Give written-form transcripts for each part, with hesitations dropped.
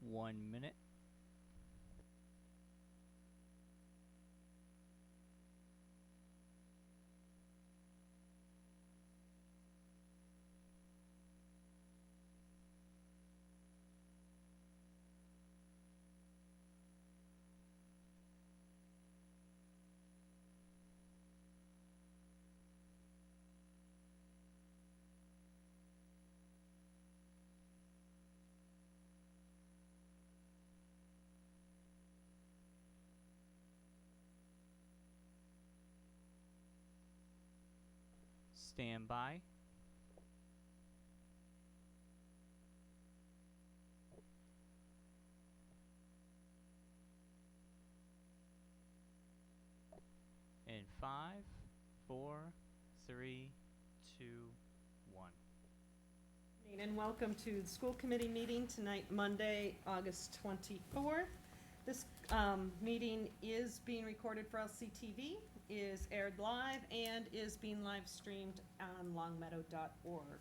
1 minute. Stand by. In 5, 4, 3, 2, 1. And welcome to the school committee meeting tonight, Monday, August 24th. This meeting is being recorded for LCTV, is aired live, and is being live streamed on longmeadow.org.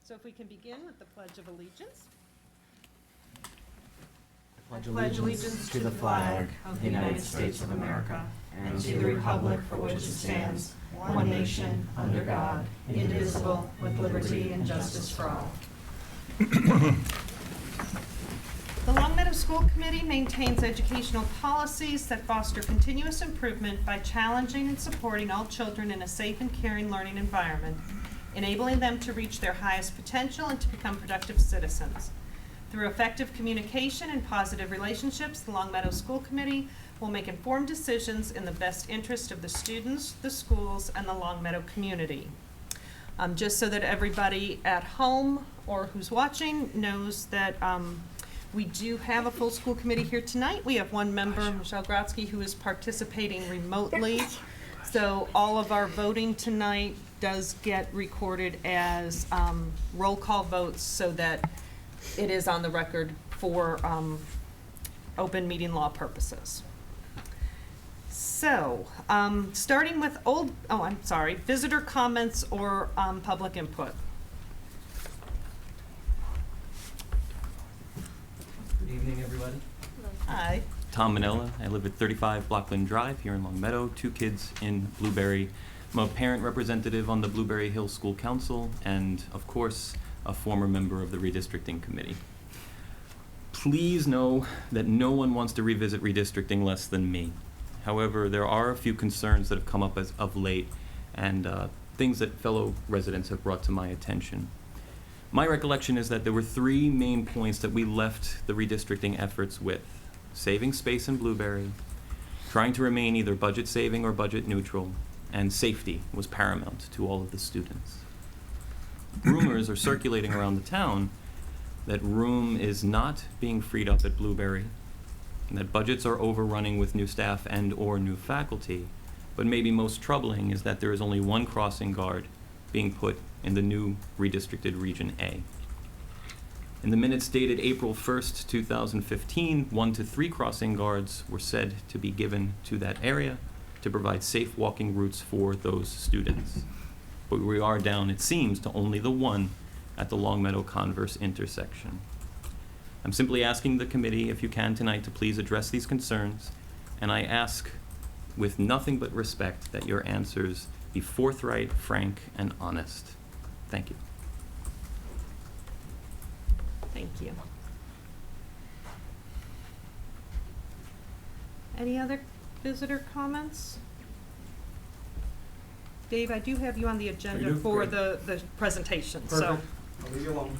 So if we can begin with the Pledge of Allegiance. I pledge allegiance to the flag of the United States of America and to the republic for which it stands, one nation, under God, indivisible, with liberty and justice for all. The Longmeadow School Committee maintains educational policies that foster continuous improvement by challenging and supporting all children in a safe and caring learning environment, enabling them to reach their highest potential and to become productive citizens. Through effective communication and positive relationships, the Longmeadow School Committee will make informed decisions in the best interest of the students, the schools, and the Longmeadow community. Just so that everybody at home or who's watching knows that we do have a full school committee here tonight. We have one member, Michelle Grotsky, who is participating remotely. So all of our voting tonight does get recorded as roll call votes so that it is on the record for open meeting law purposes. So, starting with visitor comments or public input. Good evening, everybody. Hi. Tom Manella. I live at 35 Blockland Drive here in Longmeadow. 2 kids in Blueberry. I'm a parent representative on the Blueberry Hill School Council and, of course, a former member of the Redistricting Committee. Please know that no one wants to revisit redistricting less than me. However, there are a few concerns that have come up as of late and things that fellow residents have brought to my attention. My recollection is that there were 3 main points that we left the redistricting efforts with: saving space in Blueberry, trying to remain either budget saving or budget neutral, and safety was paramount to all of the students. Rumors are circulating around the town that room is not being freed up at Blueberry, and that budgets are overrunning with new staff and or new faculty, but maybe most troubling is that there is only 1 crossing guard being put in the new redistricted Region A. In the minutes dated April 1st, 2015, 1 to 3 crossing guards were said to be given to that area to provide safe walking routes for those students. But we are down, it seems, to only the 1 at the Longmeadow-Converse intersection. I'm simply asking the committee, if you can tonight, to please address these concerns, and I ask with nothing but respect that your answers be forthright, frank, and honest. Thank you. Thank you. Any other visitor comments? Dave, I do have you on the agenda for the presentation. Perfect. So I'll leave you alone.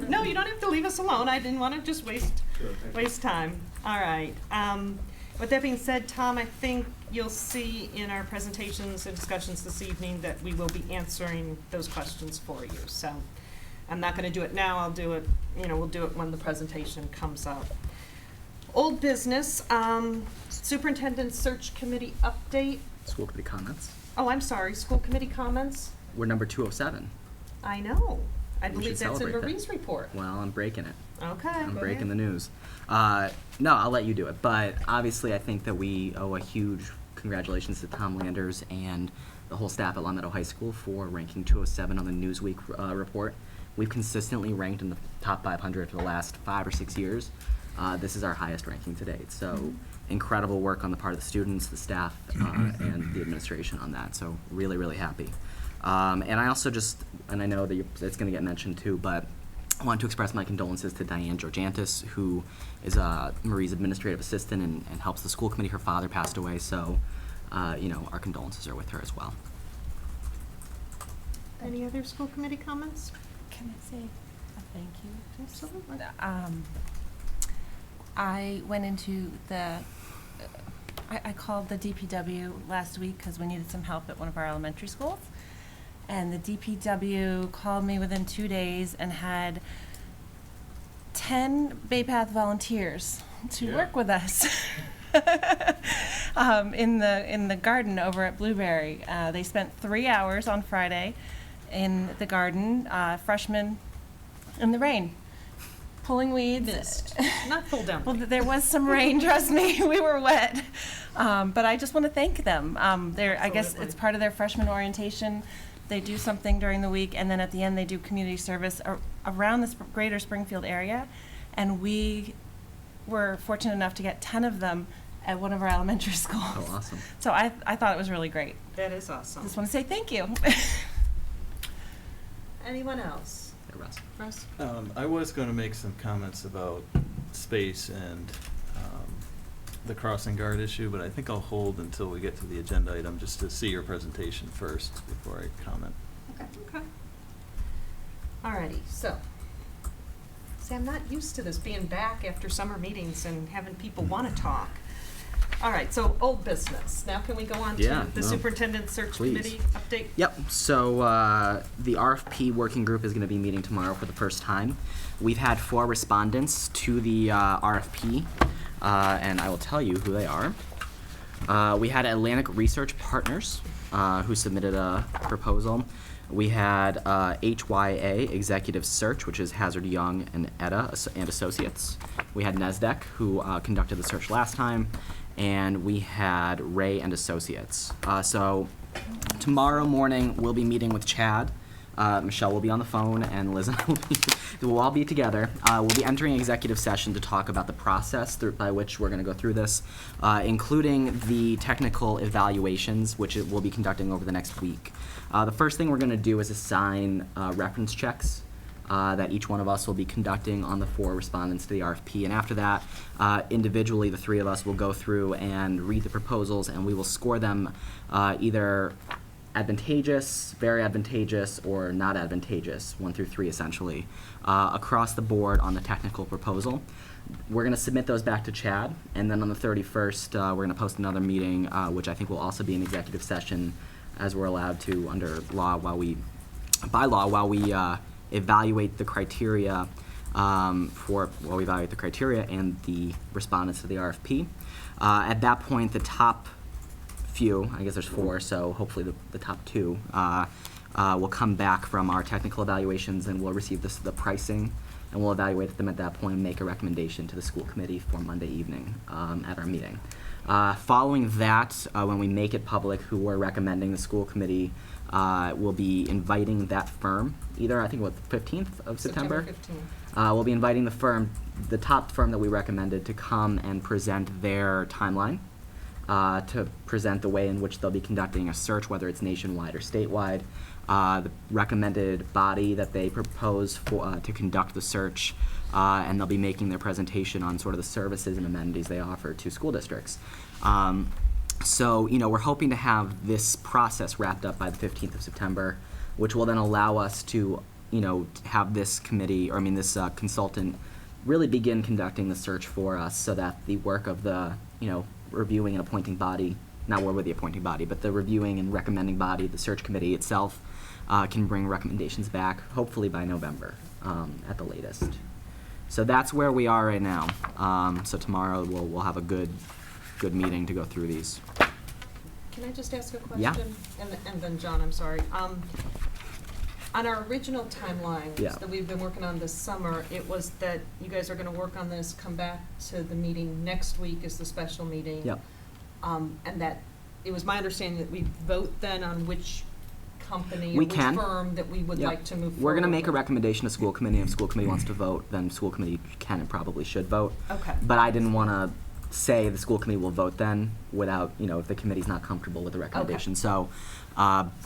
no, you don't have to leave us alone. I didn't want to just waste time. All right. With that being said, Tom, I think you'll see in our presentations and discussions this evening that we will be answering those questions for you. So I'm not going to do it now. I'll do it, we'll do it when the presentation comes up. Old business, superintendent search committee update. School committee comments. Oh, I'm sorry, school committee comments. We're number 207. I know. I We believe should that's in celebrate that. Marie's report. Well, I'm breaking it. Okay. I'm go breaking ahead. the news. No, I'll let you do it. But obviously, I think that we owe a huge congratulations to Tom Landers and the whole staff at Longmeadow High School for ranking 207 on the Newsweek report. We've consistently ranked in the top 500 for the last 5 or 6 years. this is our highest ranking to date. So incredible work on the part of the students, the staff, and the administration on that. So really, really happy. And I also and I know that it's going to get mentioned too, but I want to express my condolences to Diane Georgantis, who is Marie's administrative assistant and helps the school committee. Her father passed away, so our condolences are with her as well. Any other school committee comments? Can I say a thank you? Absolutely. I went into I called the DPW last week because we needed some help at one of our elementary schools. And the DPW called me within 2 days and had 10 Bay Path volunteers to work with us in the garden over at Blueberry. They spent 3 hours on Friday in the garden, freshmen in the rain, pulling weeds. Missed. Not pulled down. Well, there was some rain, trust me. We were wet. But I just want to thank them. I guess it's part of their freshman orientation. They do something during the week, and then at the end they do community service around the greater Springfield area. And we were fortunate enough to get 10 of them at one of our elementary schools. Oh, awesome. So I thought it was really great. That is awesome. Just want to say thank you. Anyone else? Yeah, Russ. Russ? I was going to make some comments about space and the crossing guard issue, but I think I'll hold until we get to the agenda item just to see your presentation first before I comment. Okay. Alrighty, so. See, I'm not used to this, being back after summer meetings and having people want to talk. All right, so old business. Now can we go on to the superintendent search committee update? Yep. So the RFP working group is going to be meeting tomorrow for the first time. We've had 4 respondents to the RFP, and I will tell you who they are. We had Atlantic Research Partners, who submitted a proposal. We had HYA Executive Search, which is Hazard Young and Etta and Associates. We had NESDEC, who conducted the search last time. And we had Ray and Associates. So tomorrow morning we'll be meeting with Chad. Michelle will be on the phone, and Liz and I will all be together. We'll be entering executive session to talk about the process by which we're going to go through this, including the technical evaluations, which we'll be conducting over the next week. The first thing we're going to do is assign reference checks that each one of us will be conducting on the 4 respondents to the RFP. And after that, individually, the 3 of us will go through and read the proposals, and we will score them either advantageous, very advantageous, or not advantageous, 1 through 3 essentially, across the board on the technical proposal. We're going to submit those back to Chad, and then on the 31st, we're going to post another meeting, which I think will also be an executive session, as we're allowed to under law while we evaluate the criteria and the respondents to the RFP. At that point, the top few, I guess there's 4, so hopefully the top 2 will come back from our technical evaluations, and we'll receive the pricing, and we'll evaluate them at that point and make a recommendation to the school committee for Monday evening at our meeting. Following that, when we make it public who we're recommending, the school committee will be inviting that firm, either, I think, the 15th of September? 15th. We'll be inviting the top firm that we recommended, to come and present their timeline, to present the way in which they'll be conducting a search, whether it's nationwide or statewide, the recommended body that they propose to conduct the search, and they'll be making their presentation on sort of the services and amenities they offer to school districts. So, we're hoping to have this process wrapped up by the 15th of September, which will then allow us to, have this committee, this consultant really begin conducting the search for us, so that the work of the, reviewing and appointing body, not we're with the appointing body, but the reviewing and recommending body, the search committee itself, can bring recommendations back, hopefully by November at the latest. So that's where we are right now. So tomorrow we'll have a good meeting to go through these. Can I just ask a question? Yeah. And then John, I'm sorry. On our original timeline Yeah. that we've been working on this summer, it was that you guys are going to work on this, come back to the meeting next week is the special meeting. Yep. And that it was my understanding that we vote then on which company We or which can. firm that we would Yep. like to move forward We're going to make a with? recommendation to school committee. If school committee wants to vote, then school committee can and probably should vote. Okay. But I didn't want to say the school committee will vote then without, if the committee's not comfortable with the recommendation. So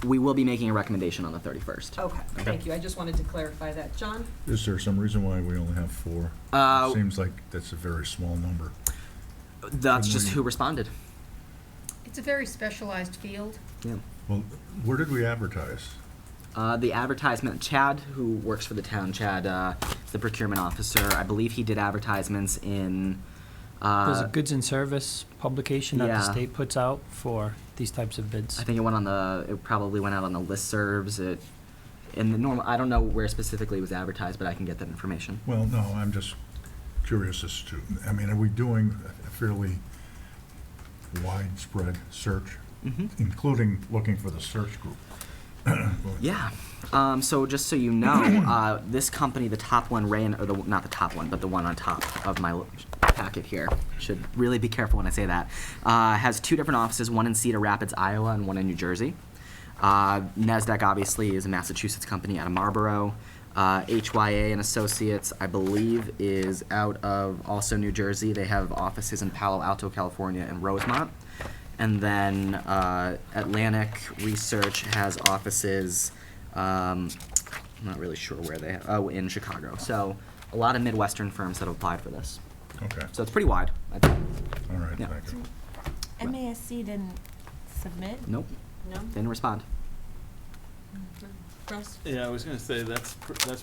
we will be making a recommendation on the 31st. Okay, thank you. I just wanted to clarify that. John? Is there some reason why we only have 4? It seems like that's a very small number. That's just we- who responded. It's a very specialized field. Yeah. Well, where did we advertise? The advertisement, Chad, who works for the town, Chad is the procurement officer. I believe he did advertisements in. There's a goods and service publication that the yeah. state puts out for these types of bids. I think it probably went out on the listservs. In the normal, I don't know where specifically it was advertised, but I can get that information. Well, no, I'm just curious as to, are we doing a fairly widespread search, including looking for the search group? Yeah. So just so you know, this company, the top one ran, or not the top one, but the one on top of my packet here, should really be careful when I say that, has 2 different offices, one in Cedar Rapids, Iowa, and one in New Jersey. NASDAQ obviously is a Massachusetts company out of Marlboro. HYA and Associates, I believe, is out of also New Jersey. They have offices in Palo Alto, California, and Rosemont. And then Atlantic Research has offices, I'm not really sure where they have, in Chicago. So a lot of Midwestern firms that have applied for this. Okay, So it's pretty wide, I think. all right, Yeah. thank you. MASC didn't submit? Nope, No? didn't respond. Russ? Yeah, I was gonna say, that's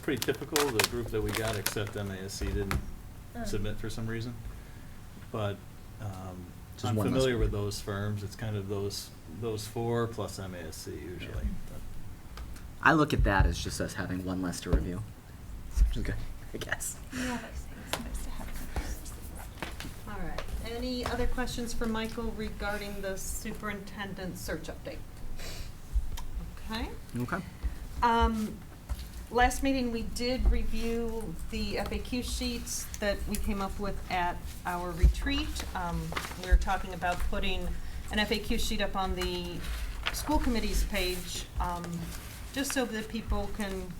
pretty typical. The group that we got, except MASC, didn't submit for some reason. But Just I'm one less familiar group. with those firms. It's kind of those 4 plus MASC usually. I look at that as just us having one less to review. Which is good, I guess. Yeah, it's nice to have All right. Any other questions for Michael regarding the superintendent search update? Okay. Okay. Last meeting, we did review the FAQ sheets that we came up with at our retreat. We were talking about putting an FAQ sheet up on the school committee's page, just so that people can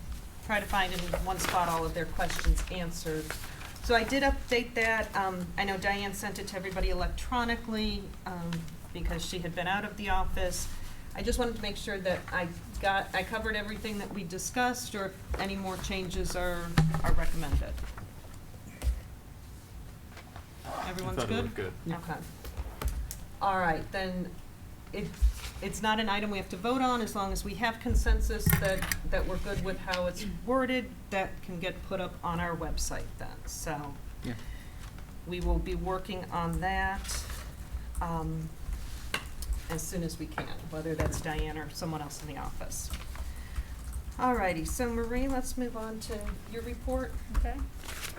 try to find in one spot all of their questions answered. So I did update that. I know Diane sent it to everybody electronically, because she had been out of the office. I just wanted to make sure that I covered everything that we discussed, or if any more changes are recommended. Everyone's I thought it good? looked good. Okay. All right, then it's not an item we have to vote on, as long as we have consensus that we're good with how it's worded, that can get put up on our website then, so. Yeah. We will be working on that, as soon as we can, whether that's Diane or someone else in the office. Alrighty, so Marie, let's move on to your report. Okay.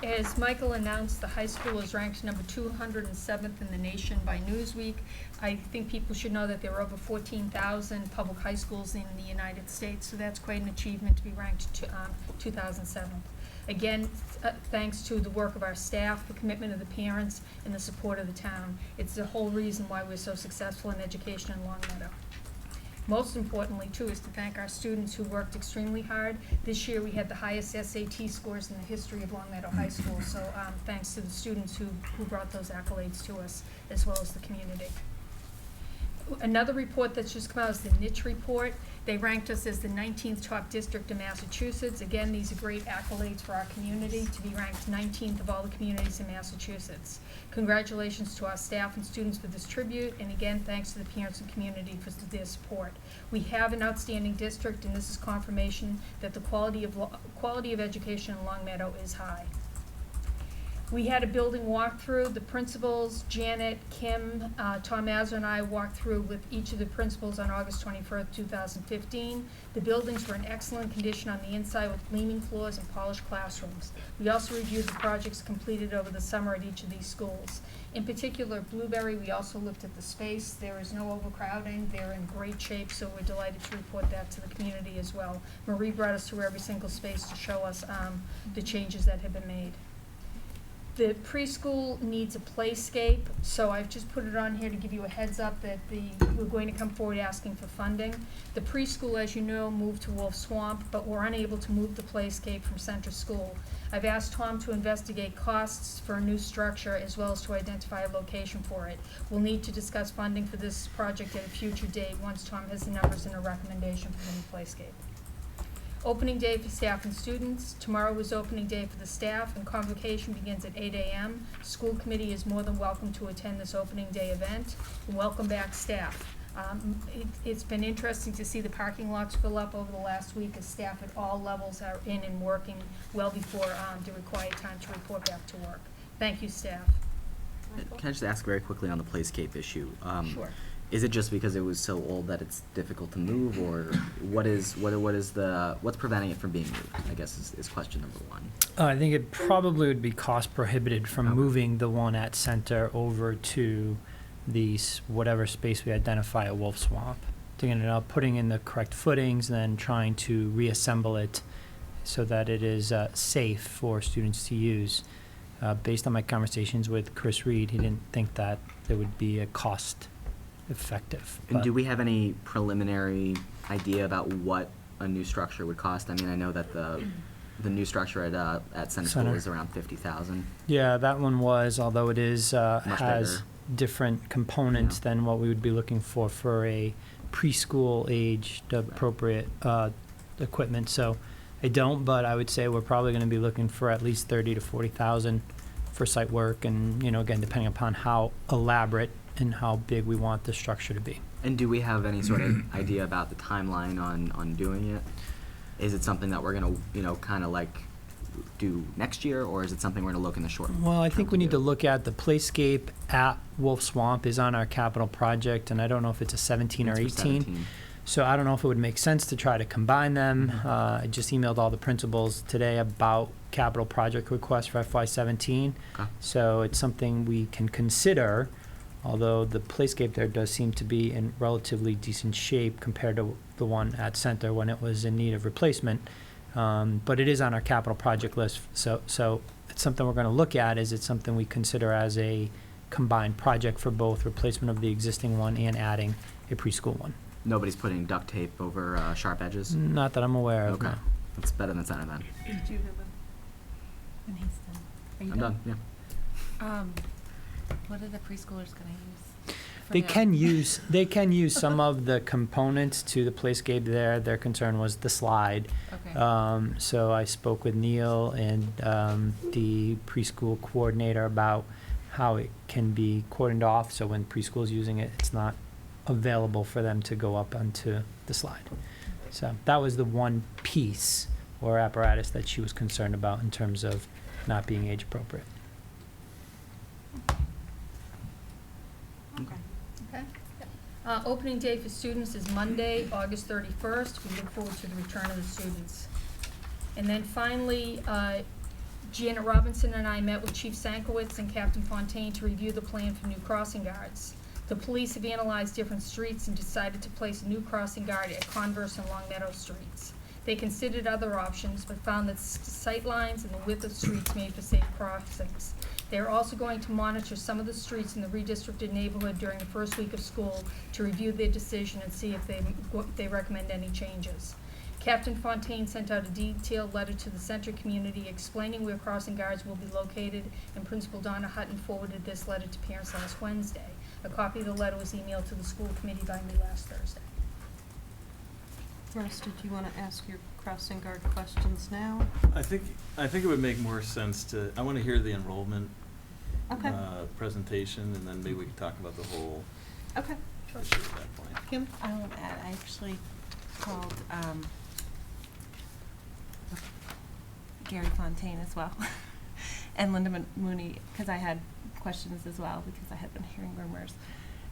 As Michael announced, the high school is ranked number 207th in the nation by Newsweek. I think people should know that there are over 14,000 public high schools in the United States, so that's quite an achievement to be ranked to 2007th. Again, thanks to the work of our staff, the commitment of the parents, and the support of the town. It's the whole reason why we're so successful in education in Long Meadow. Most importantly, too, is to thank our students who worked extremely hard. This year, we had the highest SAT scores in the history of Long Meadow High School, so thanks to the students who brought those accolades to us, as well as the community. Another report that's just come out is the Niche Report. They ranked us as the 19th top district in Massachusetts. Again, these are great accolades for our community, to be ranked 19th of all the communities in Massachusetts. Congratulations to our staff and students for this tribute, and again, thanks to the parents and community for their support. We have an outstanding district, and this is confirmation that the quality of education in Long Meadow is high. We had a building walkthrough. The principals, Janet, Kim, Tom Mazur, and I walked through with each of the principals on August 21st, 2015. The buildings were in excellent condition on the inside with gleaming floors and polished classrooms. We also reviewed the projects completed over the summer at each of these schools. In particular, Blueberry, we also looked at the space. There is no overcrowding. They're in great shape, so we're delighted to report that to the community as well. Marie brought us through every single space to show us the changes that have been made. The preschool needs a playscape, so I've just put it on here to give you a heads up that we're going to come forward asking for funding. The preschool, as you know, moved to Wolf Swamp, but we're unable to move the playscape from Center School. I've asked Tom to investigate costs for a new structure as well as to identify a location for it. We'll need to discuss funding for this project at a future date once Tom has the numbers and a recommendation for the new playscape. Opening day for staff and students. Tomorrow is opening day for the staff, and convocation begins at 8 a.m. School committee is more than welcome to attend this opening day event. And welcome back, staff. It's been interesting to see the parking lots fill up over the last week as staff at all levels are in and working well before the required time to report back to work. Thank you, staff. Can I just ask very quickly on the playscape issue? Sure. Is it just because it was so old that it's difficult to move, or what's preventing it from being moved? I guess is question number one. I think it probably would be cost prohibited from moving the one at Center over to whatever space we identify at Wolf Swamp. Digging it up, putting in the correct footings, and then trying to reassemble it so that it is safe for students to use. Based on my conversations with Chris Reed, he didn't think that there would be a cost effective. And do we have any preliminary idea about what a new structure would cost? I mean, I know that the new structure at Center School is around $50,000. Yeah, that one was, although it is has bigger. different components than what we would be looking for a preschool aged appropriate equipment. So I don't, but I would say we're probably going to be looking for at least $30,000 to $40,000 for site work, and again, depending upon how elaborate and how big we want the structure to be. And do we have any sort of idea about the timeline on doing it? Is it something that we're gonna, kind of like do next year, or is it something we're gonna look in the short term? Well, I think we need to look at the playscape at Wolf Swamp is on our capital project, and I don't know if it's a 17 or 18. So I don't know if it would make sense to try to combine them. I just emailed all the principals today about capital project requests for FY17. Okay. So it's something we can consider, although the playscape there does seem to be in relatively decent shape compared to the one at Center when it was in need of replacement. But it is on our capital project list. So it's something we're going to look at. Is it something we consider as a combined project for both replacement of the existing one and adding a preschool one? Nobody's putting duct tape over sharp edges? Not that I'm aware of. Okay. No. That's better than Center then. Did you have when he's done? Are you I'm done, yeah. What are the preschoolers going to use? They can use some of the components to the playscape there. Their concern was the slide. Okay. So I spoke with Neil and the preschool coordinator about how it can be cordoned off, so when preschool's using it, it's not available for them to go up onto the slide. So that was the one piece or apparatus that she was concerned about in terms of not being age appropriate. Okay. Opening day for students is Monday, August 31st. We look forward to the return of the students. And then finally, Janet Robinson and I met with Chief Sankowitz and Captain Fontaine to review the plan for new crossing guards. The police have analyzed different streets and decided to place a new crossing guard at Converse and Long Meadow streets. They considered other options, but found that sight lines and the width of streets made for safe crossings. They are also going to monitor some of the streets in the redistricted neighborhood during the first week of school to review their decision and see if they recommend any changes. Captain Fontaine sent out a detailed letter to the Center community explaining where crossing guards will be located, and Principal Donna Hutton forwarded this letter to parents last Wednesday. A copy of the letter was emailed to the school committee by me last Thursday. Russ, did you want to ask your crossing guard questions now? I think it would make more sense to, I want to hear the enrollment presentation, and then maybe we can talk about the whole Okay. issue at that point. Kim? I actually called Gary Fontaine as well, and Linda Mooney, because I had questions as well, because I had been hearing rumors.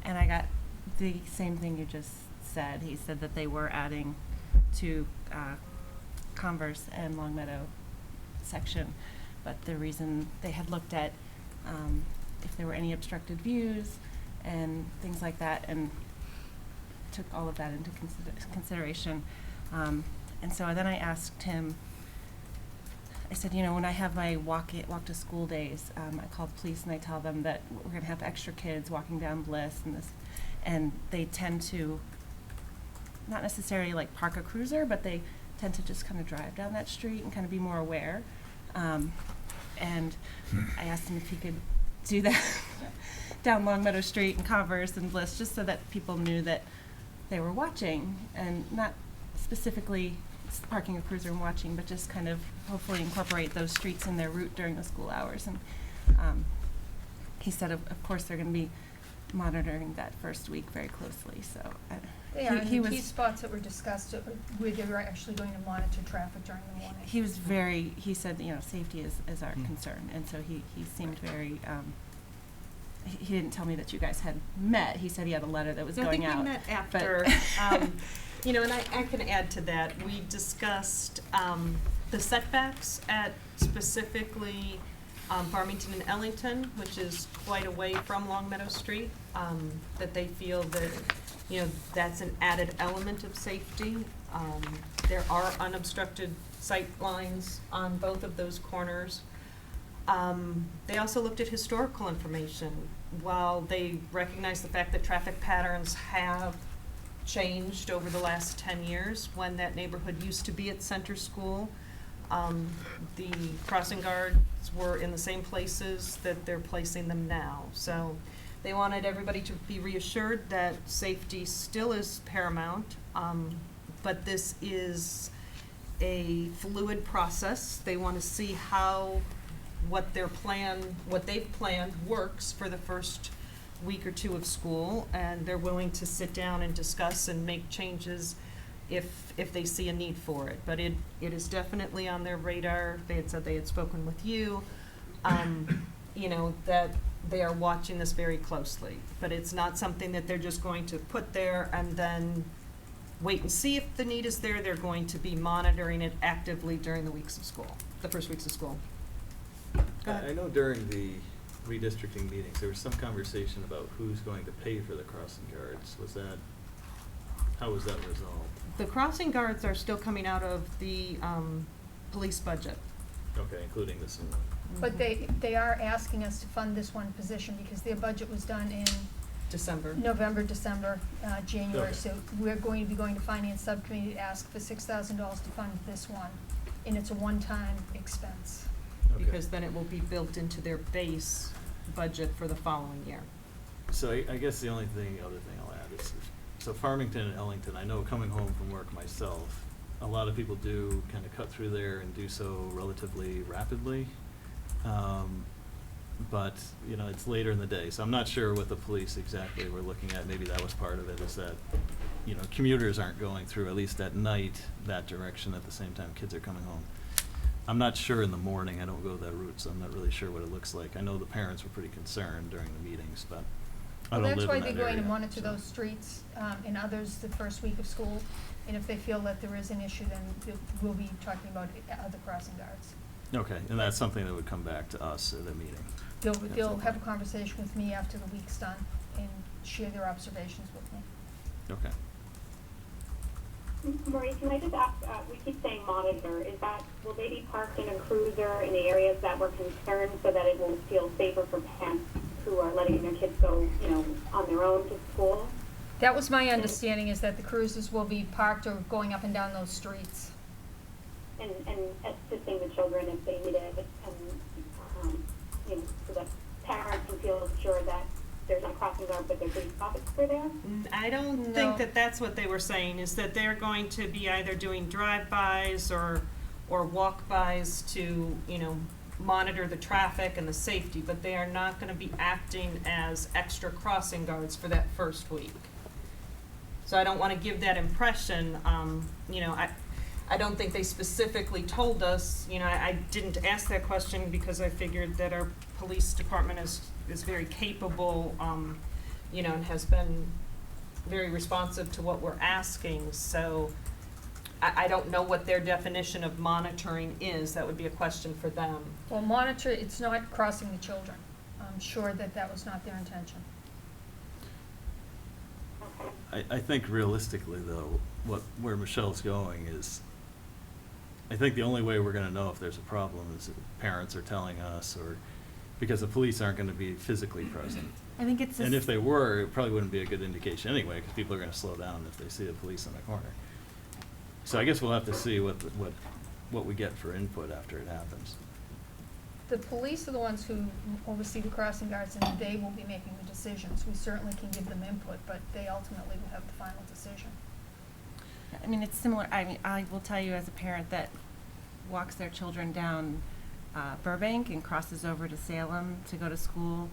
And I got the same thing you just said. He said that they were adding to Converse and Long Meadow section, but the reason they had looked at if there were any obstructed views and things like that, and took all of that into consideration. And so then I asked him, I said, you know, when I have my walk to school days, I call the police and I tell them that we're going to have extra kids walking down Bliss and they tend to not necessarily like park a cruiser, but they tend to just kind of drive down that street and kind of be more aware. And I asked him if he could do that down Longmeadow Street and Converse and Bliss, just so that people knew that they were watching, and not specifically parking a cruiser and watching, but just kind of hopefully incorporate those streets in their route during the school hours. And he said, of course, they're going to be monitoring that first week very closely. So They are, he and the was key spots that were discussed, where they were actually going to monitor traffic during the morning. he was he said, you know, safety is our concern, and so he seemed very. He didn't tell me that you guys had met. He said he had a letter that was going out. I think we met after. You know, and I can add to that. We discussed the setbacks at specifically Farmington and Ellington, which is quite away from Longmeadow Street, that they feel that, you know, that's an added element of safety. There are unobstructed sight lines on both of those corners. They also looked at historical information. While they recognize the fact that traffic patterns have changed over the last 10 years, when that neighborhood used to be at Center School, the crossing guards were in the same places that they're placing them now. So they wanted everybody to be reassured that safety still is paramount, but this is a fluid process. They want to see how what they've planned works for the first week or two of school, and they're willing to sit down and discuss and make changes if they see a need for it. But it is definitely on their radar. They had said they had spoken with you, you know, that they are watching this very closely. But it's not something that they're just going to put there and then wait and see if the need is there. They're going to be monitoring it actively during the weeks of school, the first weeks of school. I know during the redistricting meetings, there was some conversation about who's going to pay for the crossing guards. How was that resolved? The crossing guards are still coming out of the police budget. Okay, including this one. But they are asking us to fund this one position because their budget was done in December. November, December, January. Okay. So we're going to be going to Finance Subcommittee to ask for $6,000 to fund this one, and it's a one-time expense. Okay. Because then it will be built into their base budget for the following year. So I guess the other thing I'll add is, so Farmington and Ellington, I know coming home from work myself, a lot of people do kind of cut through there and do so relatively rapidly. But, you know, it's later in the day, so I'm not sure what the police exactly were looking at. Maybe that was part of it, is that, you know, commuters aren't going through, at least at night, that direction at the same time kids are coming home. I'm not sure in the morning. I don't go that route, so I'm not really sure what it looks like. I know the parents were pretty concerned during the meetings, but I don't live in that area. Well, that's why they're going to monitor so. those streets and others the first week of school. And if they feel that there is an issue, then we'll be talking about other crossing guards. Okay, and that's something that would come back to us at the meeting. They'll have a conversation with me after the week's done and share their observations with me. Okay. Marie, can I just ask, we keep saying monitor, will they be parked in a cruiser in the areas that we're concerned so that it will feel safer for parents who are letting their kids go, you know, on their own to school? That was my understanding, is that the cruisers will be parked or going up and down those streets. And assisting the children if they need it, and, you know, so that parents can feel sure that there's not crossing guard, but there's police officer there? I don't think that that's what they were saying, is that they're going to be either doing drive-bys or walk-bys to, you know, monitor the traffic and the safety, but they are not going to be acting as extra crossing guards for that first week. So I don't want to give that impression. You know, I don't think they specifically told us. You know, I didn't ask that question because I figured that our police department is very capable, you know, and has been very responsive to what we're asking. So I don't know what their definition of monitoring is. That would be a question for them. Well, monitor, it's not crossing the children. I'm sure that was not their intention. I think realistically, though, where Michelle's going is, I think the only way we're gonna know if there's a problem is if parents are telling us, or, because the police aren't gonna be physically present. I think it's And if they were, it probably wouldn't be a good indication anyway, because people are gonna slow down if they see the police in the corner. So I guess we'll have to see what we get for input after it happens. The police are the ones who oversee the crossing guards, and they will be making the decisions. We certainly can give them input, but they ultimately will have the final decision. I mean, it's similar. I mean, I will tell you as a parent that walks their children down Burbank and crosses over to Salem to go to school.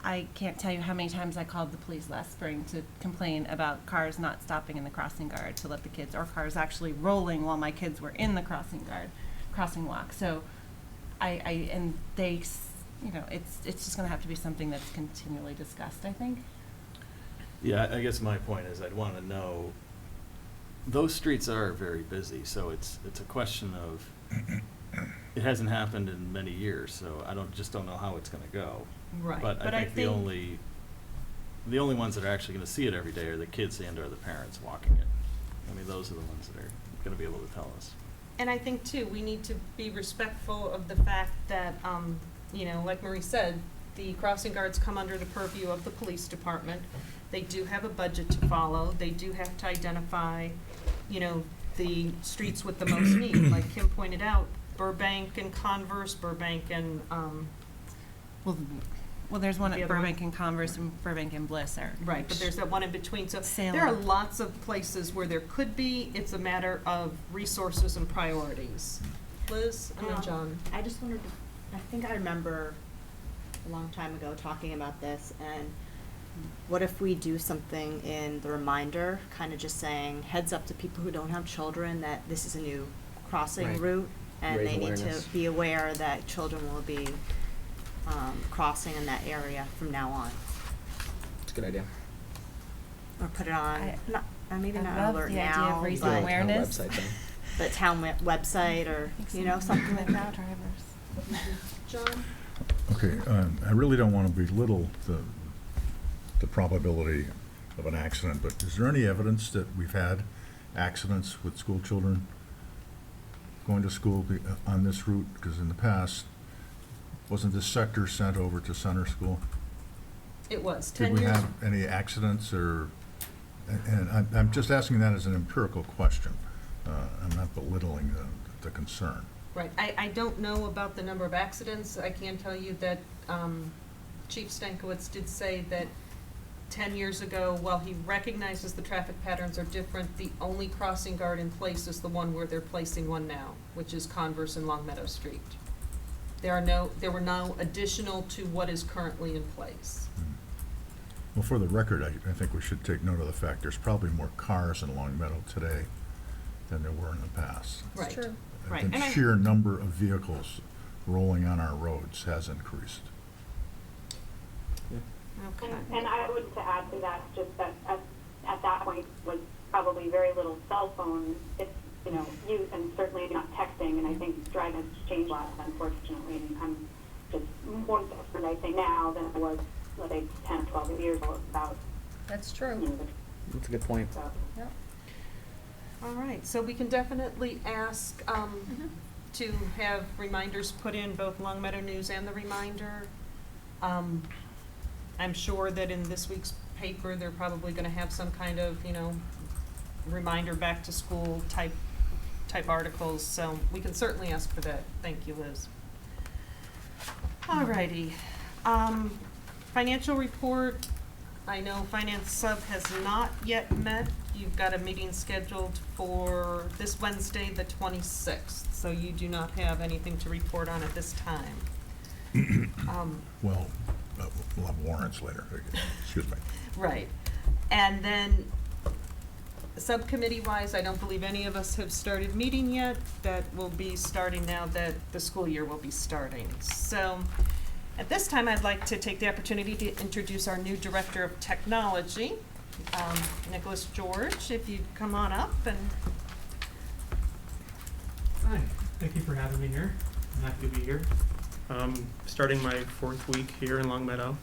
I can't tell you how many times I called the police last spring to complain about cars not stopping in the crossing guard to let the kids, or cars actually rolling while my kids were in the crossing walk. So and they, you know, it's just gonna have to be something that's continually discussed, I think. Yeah, I guess my point is I'd wanna know, those streets are very busy, so it's a question of, it hasn't happened in many years, so I don't know how it's gonna go. Right. But I think the only ones that are actually gonna see it every day are the kids and or the parents walking it. I mean, those are the ones that are gonna be able to tell us. And I think too, we need to be respectful of the fact that, you know, like Marie said, the crossing guards come under the purview of the police department. They do have a budget to follow. They do have to identify, you know, the streets with the most need. Like Kim pointed out, Burbank and Converse, Burbank and, Well, there's one The at other one? Burbank and Converse and Burbank and Bliss. right, but there's that one in between. So Salem. there are lots of places where there could be. It's a matter of resources and priorities. Liz and then John. I just wondered, I think I remember a long time ago talking about this, and what if we do something in the reminder, kind of just saying heads up to people who don't have children that this is a new crossing Right. route, and Raise they need awareness. to be aware that children will be crossing in that area from now on. It's a good idea. Or put it on, maybe I not love alert the idea now, of raising but awareness. Website thing. the town website, or, you know, something like that. Drivers. John? Okay, I really don't want to belittle the probability of an accident, but is there any evidence that we've had accidents with school children going to school on this route? Because in the past, wasn't this sector sent over to center school? It was Did 10 we years. have any accidents, or, and I'm just asking that as an empirical question. I'm not belittling the concern. Right. I don't know about the number of accidents. I can tell you that Chief Stankiewicz did say that 10 years ago, while he recognizes the traffic patterns are different, the only crossing guard in place is the one where they're placing one now, which is Converse and Longmeadow Street. There were no additional to what is currently in place. Well, for the record, I think we should take note of the fact there's probably more cars in Longmeadow today than there were in the past. Right. True. Right. The sheer number of vehicles rolling on our roads has increased. Okay. And I would to add to that, just that at that point was probably very little cell phone, use, and certainly not texting, and I think driving has changed a lot, unfortunately, and I'm just more desperate, I say now, than I was, let's say, 10, 12 years ago about, That's true. That's a good point. stuff. Yep. All right, so we can definitely ask to have reminders put in, both Longmeadow News and the Reminder. I'm sure that in this week's paper, they're probably gonna have some kind of, reminder back to school type articles, so we can certainly ask for that. Thank you, Liz. All righty. Financial report. I know Finance Sub has not yet met. You've got a meeting scheduled for this Wednesday, the 26th, so you do not have anything to report on at this time. Well, we'll have warrants later. Excuse me. Right. And then, subcommittee-wise, I don't believe any of us have started meeting yet. That will be starting now that the school year will be starting. So, at this time, I'd like to take the opportunity to introduce our new Director of Technology, Nicholas George, if you'd come on up and... Hi, thank you for having me here. I'm happy to be here. Starting my 4th week here in Longmeadow,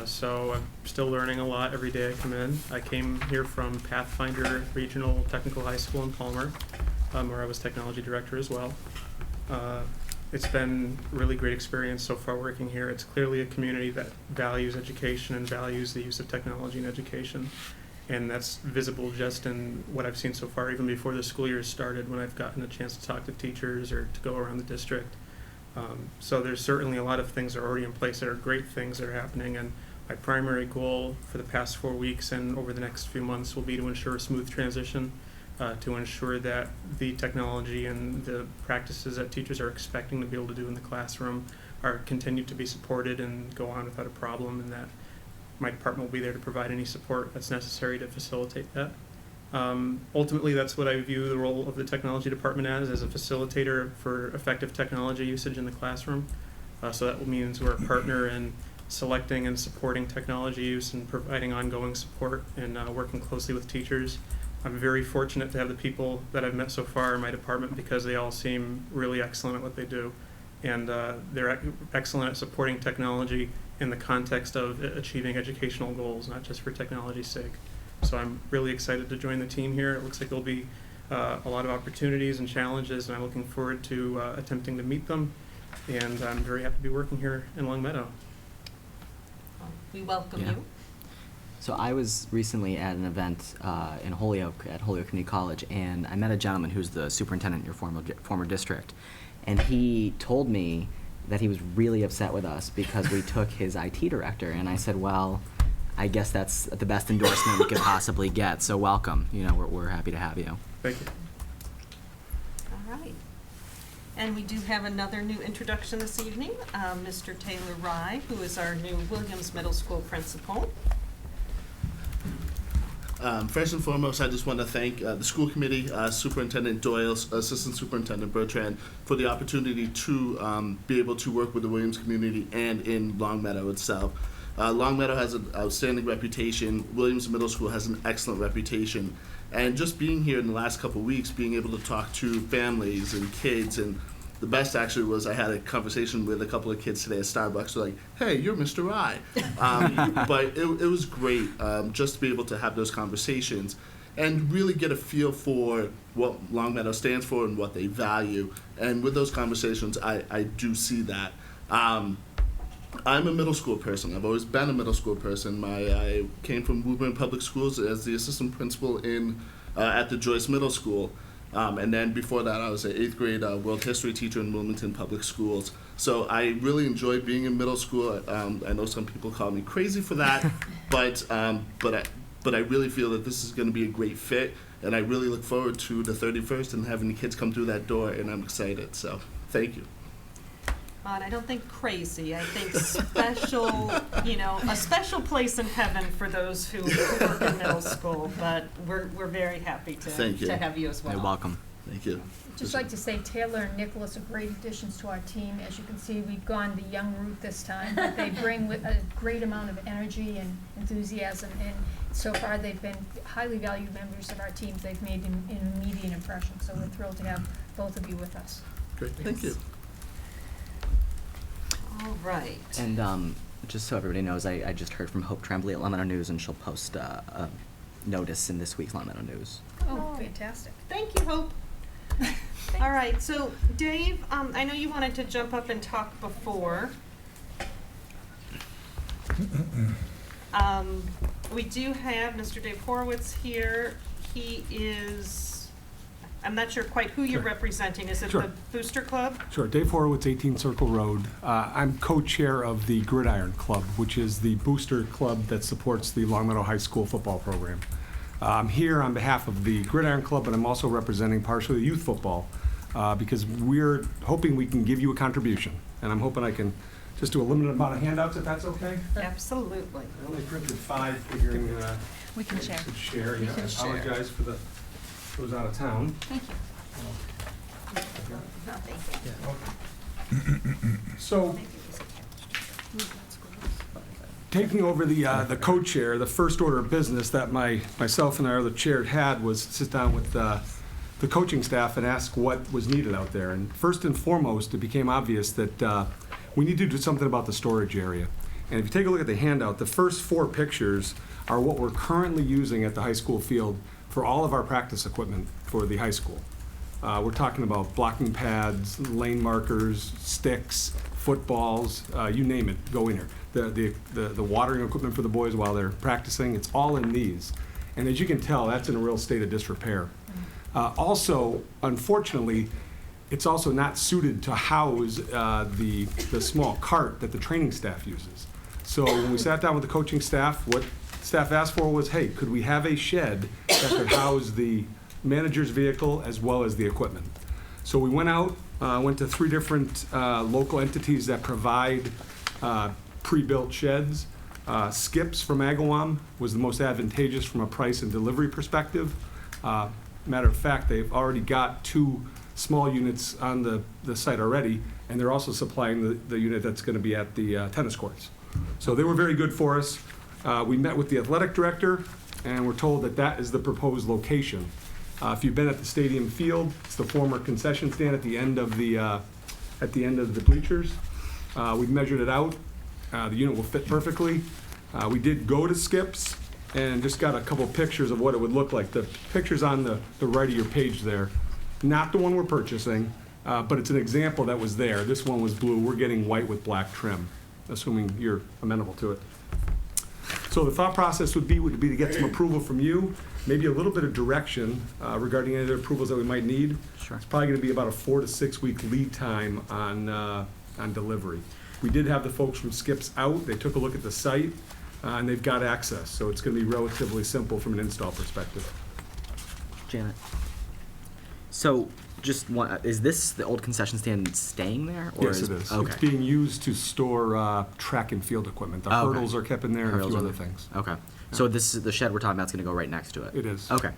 so I'm still learning a lot every day I come in. I came here from Pathfinder Regional Technical High School in Palmer, where I was technology director as well. It's been a really great experience so far working here. It's clearly a community that values education and values the use of technology in education. And that's visible just in what I've seen so far, even before the school year started, when I've gotten a chance to talk to teachers or to go around the district. So there's certainly a lot of things that are already in place that are great things that are happening. And my primary goal for the past 4 weeks and over the next few months will be to ensure a smooth transition, to ensure that the technology and the practices that teachers are expecting to be able to do in the classroom are continued to be supported and go on without a problem, and that my department will be there to provide any support that's necessary to facilitate that. Ultimately, that's what I view the role of the technology department as a facilitator for effective technology usage in the classroom. So that means we're a partner in selecting and supporting technology use and providing ongoing support and working closely with teachers. I'm very fortunate to have the people that I've met so far in my department because they all seem really excellent at what they do. And they're excellent at supporting technology in the context of achieving educational goals, not just for technology's sake. So I'm really excited to join the team here. It looks like there'll be a lot of opportunities and challenges, and I'm looking forward to attempting to meet them. And I'm very happy to be working here in Long Meadow. We welcome Yeah. you. So I was recently at an event in Holyoke at Holyoke Community College, and I met a gentleman who's the superintendent in your former district, and he told me that he was really upset with us because we took his IT director, and I said, well, I guess that's the best endorsement we could possibly get, so welcome. You know, we're happy to have you. Thank you. All right. And we do have another new introduction this evening, Mr. Taylor Rye, who is our new Williams Middle School principal. First and foremost, I just want to thank the school committee, Superintendent Doyle, Assistant Superintendent Bertrand, for the opportunity to be able to work with the Williams community and in Long Meadow itself. Long Meadow has an outstanding reputation. Williams Middle School has an excellent reputation. And just being here in the last couple of weeks, being able to talk to families and kids, and the best actually was I had a conversation with a couple of kids today at Starbucks. They're like, hey, you're Mr. Rye. But it was great just to be able to have those conversations and really get a feel for what Long Meadow stands for and what they value. And with those conversations, I do see that. I'm a middle school person. I've always been a middle school person. I came from Woburn Public Schools as the assistant principal at the Joyce Middle School. And then before that, I was an 8th grade world history teacher in Wilmington Public Schools. So I really enjoy being in middle school. I know some people call me crazy for that, but I really feel that this is going to be a great fit, and I really look forward to the 31st and having the kids come through that door, and I'm excited. So thank you. And I don't think crazy. I think special, a special place in heaven for those who work in middle school. But we're very happy to have you as well. You're welcome. Thank you. Just like to say Taylor and Nicholas are great additions to our team. As you can see, we've gone the young route this time, but they bring with a great amount of energy and enthusiasm, and so far they've been highly valued members of our team. They've made an immediate impression, so we're thrilled to have both of you with us. Great. Thank you. All right. And just so everybody knows, I just heard from Hope Tremblay at Long Meadow News, and she'll post a notice in this week's Long Meadow News. Oh, fantastic. Thank you, Hope. All right, so Dave, I know you wanted to jump up and talk before. We do have Mr. Dave Horowitz here. He is, I'm not sure quite who you're representing. Is it Sure. the Booster Club? Sure. Dave Horowitz, 18 Circle Road. I'm co-chair of the Gridiron Club, which is the booster club that supports the Long Meadow High School football program. I'm here on behalf of the Gridiron Club, but I'm also representing partially youth football because we're hoping we can give you a contribution. And I'm hoping I can just do a limited amount of handouts, if that's okay. Absolutely. I only printed 5, figuring We can share. could share. We Yeah, can I share. apologize for those out of town. Thank you. No, thank you. So, taking over the co-chair, the first order of business that myself and our other chair had was to sit down with the coaching staff and ask what was needed out there. And first and foremost, it became obvious that we need to do something about the storage area. And if you take a look at the handout, the first 4 pictures are what we're currently using at the high school field for all of our practice equipment for the high school. We're talking about blocking pads, lane markers, sticks, footballs, you name it, go in here. The watering equipment for the boys while they're practicing, it's all in these. And as you can tell, that's in a real state of disrepair. Also, unfortunately, it's also not suited to house the small cart that the training staff uses. So when we sat down with the coaching staff, what staff asked for was, hey, could we have a shed that could house the manager's vehicle as well as the equipment? So we went out, went to 3 different local entities that provide pre-built sheds. Skips from Agawam was the most advantageous from a price and delivery perspective. Matter of fact, they've already got 2 small units on the site already, and they're also supplying the unit that's going to be at the tennis courts. So they were very good for us. We met with the athletic director, and we're told that that is the proposed location. If you've been at the stadium field, it's the former concession stand at the end of the bleachers. We've measured it out. The unit will fit perfectly. We did go to Skips and just got a couple pictures of what it would look like. The picture's on the right of your page there. Not the one we're purchasing, but it's an example that was there. This one was blue. We're getting white with black trim, assuming you're amenable to it. So the thought process would be to get some approval from you, maybe a little bit of direction regarding any other approvals that we might need. Sure. It's probably going to be about a 4 to 6 week lead time on delivery. We did have the folks from Skips out. They took a look at the site, and they've got access. So it's going to be relatively simple from an install perspective. Janet. So, just one, is this the old concession stand staying there? Or Yes, it is. Okay. It's being used to store track and field equipment. The hurdles are kept in there and a few other things. Okay. So this is the shed we're talking about is going to go right next to it? It is. Okay.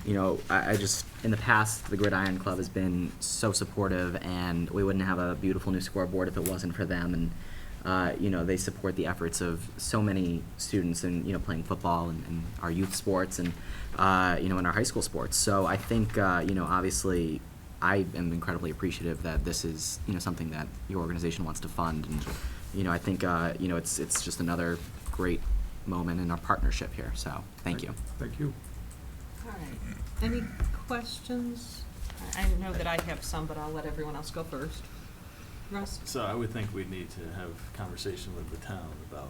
You know, I just, in the past, the Gridiron Club has been so supportive, and we wouldn't have a beautiful new scoreboard if it wasn't for them. And, you know, they support the efforts of so many students in, you know, playing football and our youth sports and, you know, in our high school sports. So I think, you know, obviously, I am incredibly appreciative that this is, you know, something that your organization wants to fund. And, you know, I think, you know, it's just another great moment in our partnership here. So thank you. Thank you. All right. Any questions? I know that I have some, but I'll let everyone else go first. Russ? So I would think we'd need to have conversation with the town about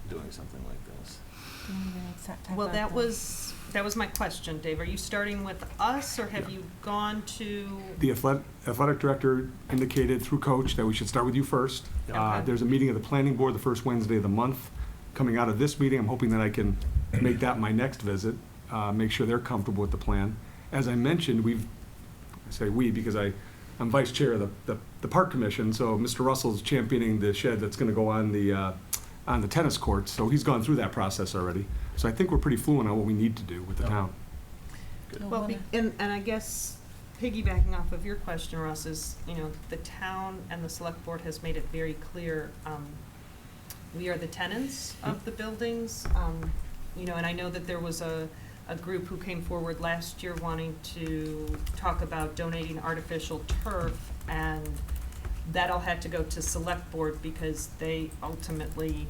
doing something like this. Well, that was my question, Dave. Are you starting with us, or have you gone to? The athletic director indicated through coach that we should start with you first. Okay. There's a meeting of the planning board the first Wednesday of the month. Coming out of this meeting, I'm hoping that I can make that my next visit, make sure they're comfortable with the plan. As I mentioned, I say we because I'm vice chair of the park commission, so Mr. Russell's championing the shed that's going to go on the tennis courts, so he's gone through that process already. So I think we're pretty fluent on what we need to do with the town. Good. Well, and I guess piggybacking off of your question, Russ, is, you know, the town and the select board has made it very clear, we are the tenants of the buildings, you know, and I know that there was a group who came forward last year wanting to talk about donating artificial turf, and that all had to go to select board because they ultimately,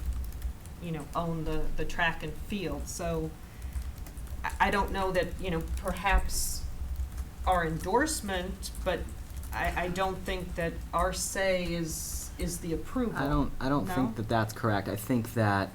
you know, own the track and field. So I don't know that, you know, perhaps our endorsement, but I don't think that our say is the approval. I don't No? think that that's correct. I think that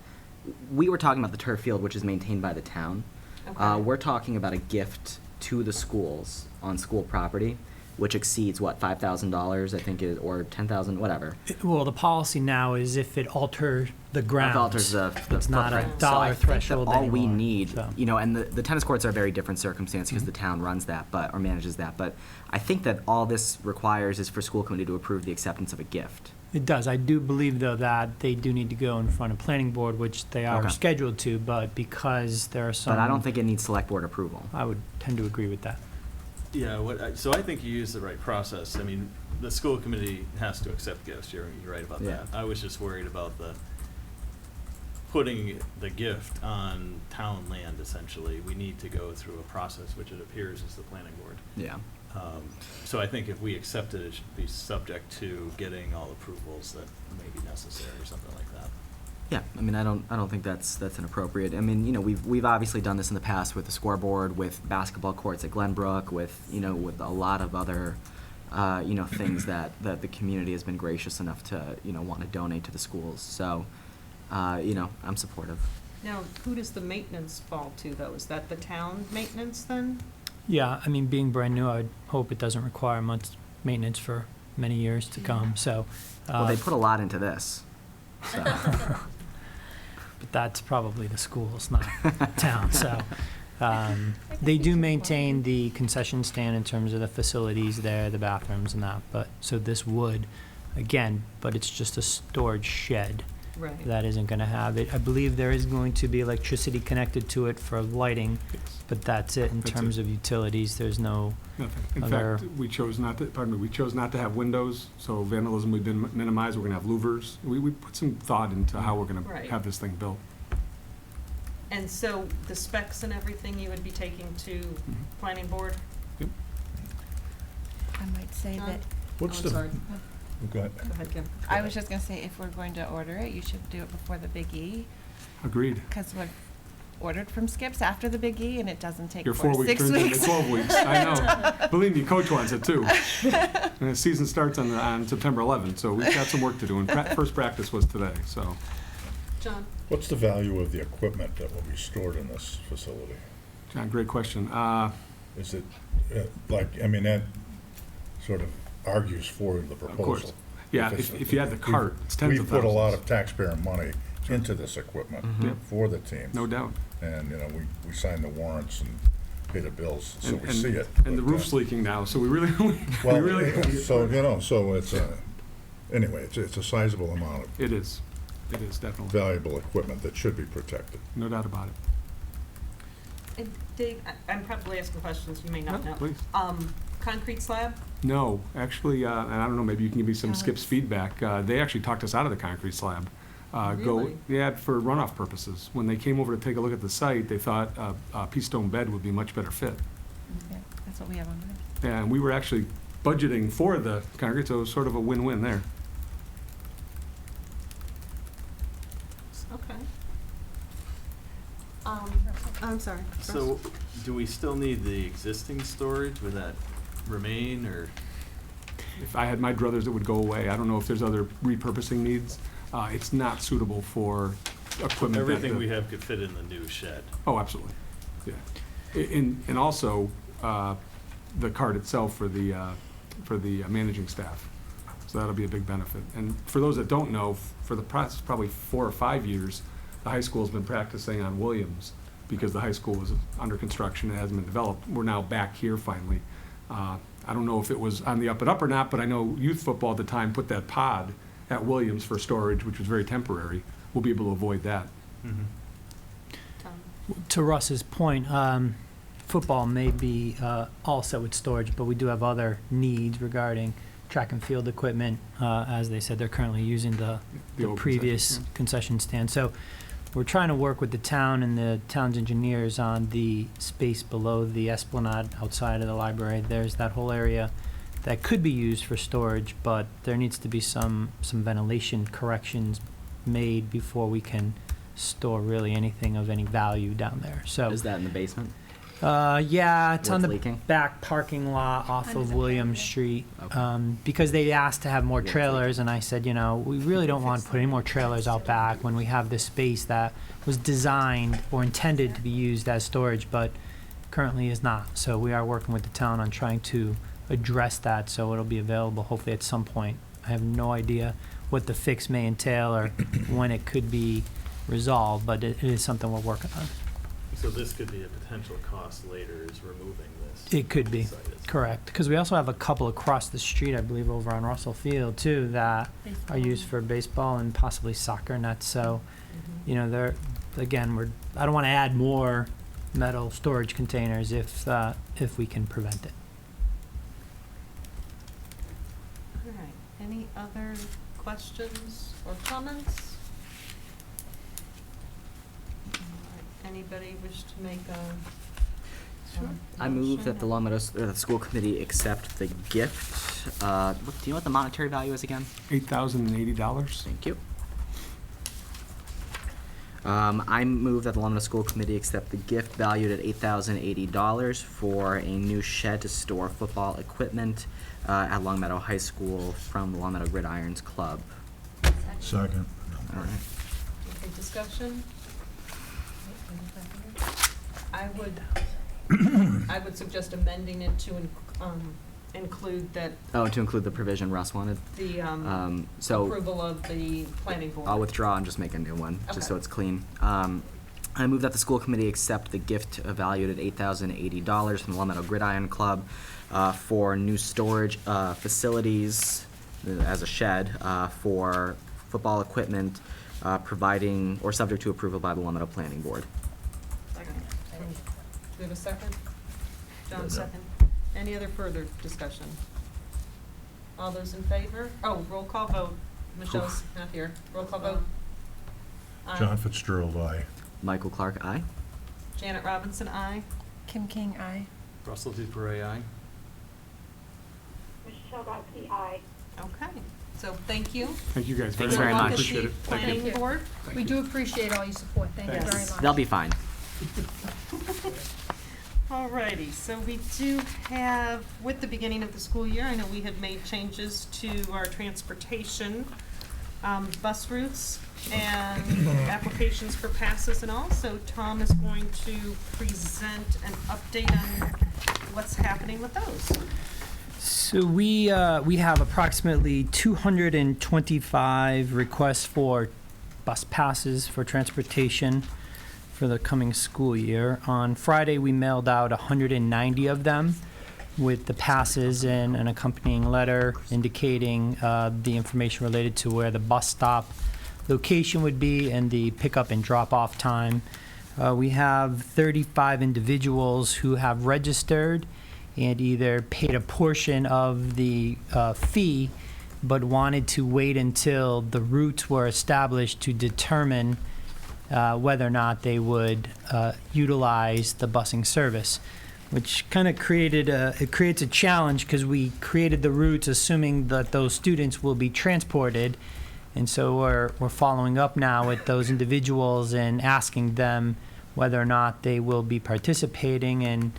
we were talking about the turf field, which is maintained by the town. Okay. We're talking about a gift to the schools on school property, which exceeds what, $5,000, I think, is, or 10,000, whatever. Well, the policy now is if it alters the grounds. If it alters the It's not a footprint. dollar so I threshold think that all we anymore, need, so. you know, and the tennis courts are a very different circumstance because the town runs that, or manages that. But I think that all this requires is for school committee to approve the acceptance of a gift. It does. I do believe, though, that they do need to go in front of planning board, which they are Okay. scheduled to, but because there are some. But I don't think it needs select board approval. I would tend to agree with that. Yeah, so I think you use the right process. I mean, the school committee has to accept gifts. You're right about Yeah. that. I was just worried about putting the gift on town land, essentially. We need to go through a process, which it appears is the planning board. Yeah. So I think if we accept it, it should be subject to getting all approvals that may be necessary or something like that. Yeah, I mean, I don't think that's inappropriate. I mean, you know, we've obviously done this in the past with the scoreboard, with basketball courts at Glenbrook, with with a lot of other, things that the community has been gracious enough to want to donate to the schools. So, I'm supportive. Now, who does the maintenance fall to, though? Is that the town maintenance then? Yeah, I mean, being brand new, I hope it doesn't require much maintenance for many years to come. So, Well, they put a lot into this. So. but that's probably the schools, not town. So they do maintain the concession stand in terms of the facilities there, the bathrooms and that. But so this would, again, but it's just a storage shed. Right. That isn't going to have it. I believe there is going to be electricity connected to it for lighting, but that's it in terms of utilities. There's no Nothing. In other. fact, we chose not to have windows, so vandalism would be minimized. We're going to have louvers. We put some thought into how we're going to Right. have this thing built. And so the specs and everything you would be taking to planning board? Yep. I might say John? that, What's Oh, the, sorry. go ahead. Go ahead, Kim. I was just gonna say, if we're going to order it, you should do it before the Big E, Agreed. because we've ordered from Skips after the Big E, and it doesn't take Your 4 to 6 turns weeks. into 12 weeks. I know. Believe me, Coach wants it too. And the season starts on September 11th, so we've got some work to do. And first practice was today, so. John? What's the value of the equipment that will be stored in this facility? John, great question. Is it, that sort of argues for the proposal. Of course. Yeah, if you had the cart, it's tens of We've put a lot thousands. of taxpayer money into this equipment Mhm. for the teams. No doubt. And, we sign the warrants and pay the bills, so we see it. And the but, roof's leaking now, so we really, Well, we really. so it's anyway, it's a sizable amount of It is. It is, definitely. valuable equipment that should be protected. No doubt about it. And Dave, I'm probably asking questions you may not No, know. please. Concrete slab? No, actually, and I don't know, maybe you can give me some Alex. Skips feedback. They actually talked us out of the concrete slab. Really? Yeah, for runoff purposes. When they came over to take a look at the site, they thought a pea stone bed would be a much better fit. Yeah, that's what we have on there. And we were actually budgeting for the concrete, so it was sort of a win-win there. Okay. I'm sorry. So, do we still need the existing storage? Would that remain, or? If I had my druthers, it would go away. I don't know if there's other repurposing needs. It's not suitable for equipment. Everything we have could fit in the new shed. Oh, absolutely, yeah. And also, the cart itself for the managing staff. So that'll be a big benefit. And for those that don't know, for the past probably 4 or 5 years, the high school's been practicing on Williams because the high school was under construction, it hasn't been developed. We're now back here finally. I don't know if it was on the up and up or not, but I know youth football at the time put that pod at Williams for storage, which was very temporary. We'll be able to avoid that. Tom? To Russ's point, football may be all set with storage, but we do have other needs regarding track and field equipment. As they said, they're currently using the old previous concession stand. So we're trying to work with the town and the town's engineers on the space below the esplanade outside of the library. There's that whole area that could be used for storage, but there needs to be some ventilation corrections made before we can store really anything of any value down there. So Is that in the basement? yeah, it's on What's the leaking? back parking lot off Under of the William patio. Street. Okay. Because they asked to have more What's trailers, and I said, we really don't want to put any more trailers out back when we have this space that was designed or intended to be used as storage, but currently is not. So we are working with the town on trying to address that, so it'll be available hopefully at some point. I have no idea what the fix may entail or when it could be resolved, but it is something we're working on. So this could be a potential cost later, is removing this. It could be, site itself. correct. Because we also have a couple across the street, I believe, over on Russell Field, too, that are used for baseball and possibly soccer nets. So, they're, again, I don't want to add more metal storage containers if we can prevent it. All right. Any other questions or comments? All right. Anybody wish to make a I move that the motion? Long Meadow, the school committee accept the gift. Do you know what the monetary value is again? $8,080. Thank you. I move that the Long Meadow School Committee accept the gift valued at $8,080 for a new shed to store football equipment at Long Meadow High School from the Long Meadow Gridirons Club. Second. All right. Okay, discussion? I would suggest amending it to include that, To include the provision Russ wanted. the So approval of the planning board. I'll withdraw and just make a new one, just so Okay. it's clean. I move that the school committee accept the gift valued at $8,080 from the Long Meadow Gridiron Club for new storage facilities as a shed for football equipment, providing or subject to approval by the Long Meadow Planning Board. Second. Do we have a second? John, second. Any other further discussion? All those in favor? Oh, roll call vote. Michelle's not here. Roll call vote. Aye. John Fitzgerald, aye. Michael Clark, aye. Janet Robinson, aye. Kim King, aye. Russell Dupre, aye. Michelle Grotzky, aye. Okay, so thank you. Thank you guys Thanks very very much. much. Appreciate it. Planning Thank you. board. We do appreciate all your support. Thank you Yes. very much. They'll be fine. Alrighty, so we do have, with the beginning of the school year, I know we had made changes to our transportation, bus routes and applications for passes and all. So Tom is going to present an update on what's happening with those. So we have approximately 225 requests for bus passes for transportation for the coming school year. On Friday, we mailed out 190 of them with the passes and an accompanying letter indicating the information related to where the bus stop location would be and the pickup and drop-off time. We have 35 individuals who have registered and either paid a portion of the fee but wanted to wait until the routes were established to determine whether or not they would utilize the busing service, which kind of creates a challenge because we created the routes assuming that those students will be transported, and so we're following up now with those individuals and asking them whether or not they will be participating, and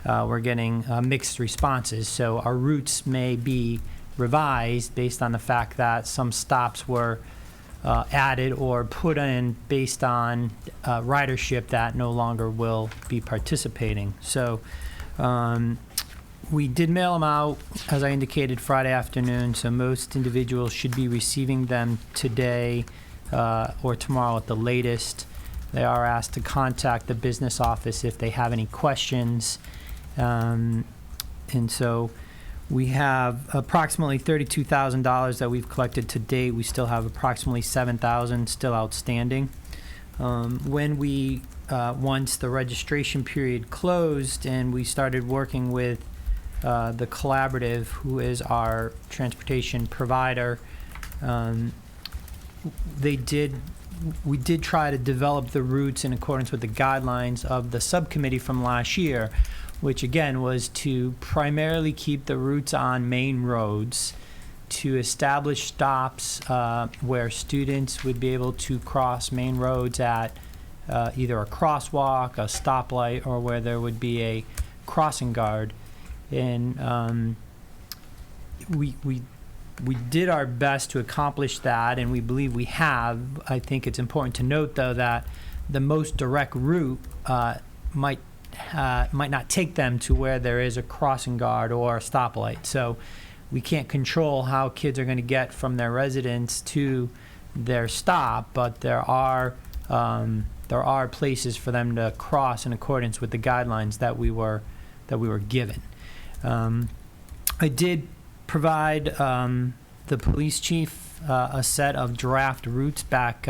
we're getting mixed responses. So our routes may be revised based on the fact that some stops were added or put in based on ridership that no longer will be participating. So we did mail them out, as I indicated, Friday afternoon, so most individuals should be receiving them today or tomorrow at the latest. They are asked to contact the business office if they have any questions. And so we have approximately $32,000 that we've collected to date. We still have approximately $7,000 still outstanding. When we, once the registration period closed and we started working with the collaborative, who is our transportation provider, we did try to develop the routes in accordance with the guidelines of the subcommittee from last year, which again was to primarily keep the routes on main roads, to establish stops where students would be able to cross main roads at either a crosswalk, a stoplight, or where there would be a crossing guard. And we did our best to accomplish that, and we believe we have. I think it's important to note, though, that the most direct route might not take them to where there is a crossing guard or a stoplight. So we can't control how kids are going to get from their residence to their stop, but there are places for them to cross in accordance with the guidelines that we were given. I did provide the police chief a set of draft routes back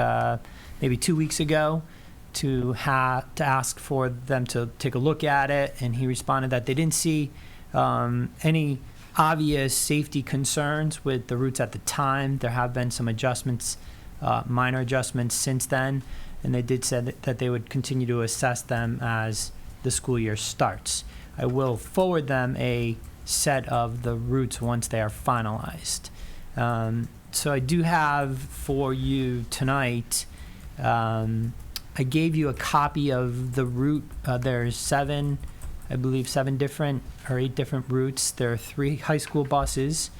maybe 2 weeks ago to ask for them to take a look at it, and he responded that they didn't see any obvious safety concerns with the routes at the time. There have been some adjustments, minor adjustments since then, and they did say that they would continue to assess them as the school year starts. I will forward them a set of the routes once they are finalized. So I do have for you tonight I gave you a copy of the route. There's 7 different or 8 different routes. There are 3 high school buses,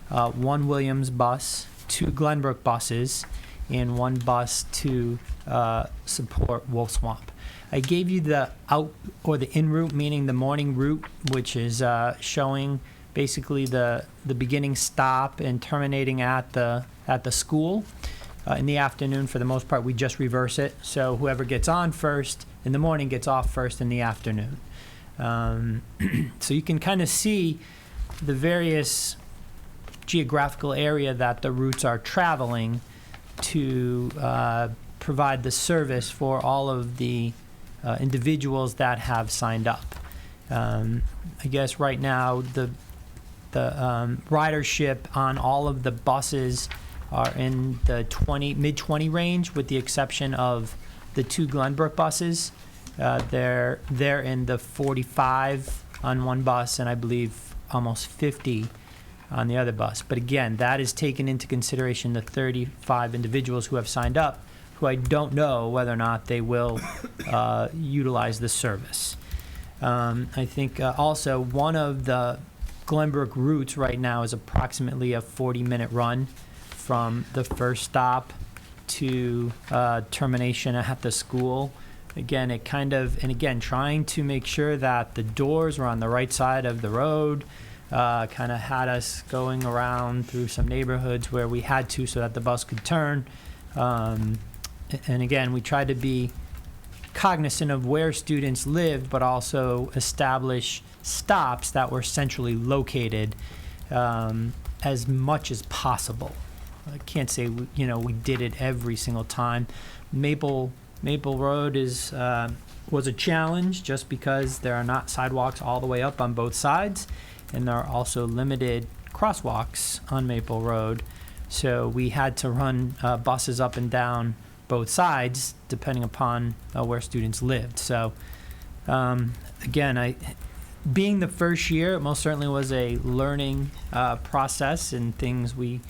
1 Williams bus, 2 Glenbrook buses, and 1 bus to support Wolf Swamp. I gave you the out or the in route, meaning the morning route, which is showing basically the beginning stop and terminating at the school. In the afternoon, for the most part, we just reverse it. So whoever gets on first in the morning gets off first in the afternoon. So you can kind of see the various geographical area that the routes are traveling to provide the service for all of the individuals that have signed up. I guess right now the ridership on all of the buses are in the mid-20 range, with the exception of the 2 Glenbrook buses. They're in the 45 on one bus, and I believe almost 50 on the other bus. But again, that is taken into consideration the 35 individuals who have signed up, who I don't know whether or not they will utilize the service. I think also one of the Glenbrook routes right now is approximately a 40-minute run from the first stop to termination at the school. Again, trying to make sure that the doors were on the right side of the road, kind of had us going around through some neighborhoods where we had to so that the bus could turn. And again, we tried to be cognizant of where students lived, but also establish stops that were centrally located as much as possible. I can't say we did it every single time. Maple Road was a challenge just because there are not sidewalks all the way up on both sides, and there are also limited crosswalks on Maple Road. So we had to run buses up and down both sides depending upon where students lived. So again, being the first year, it most certainly was a learning process and things we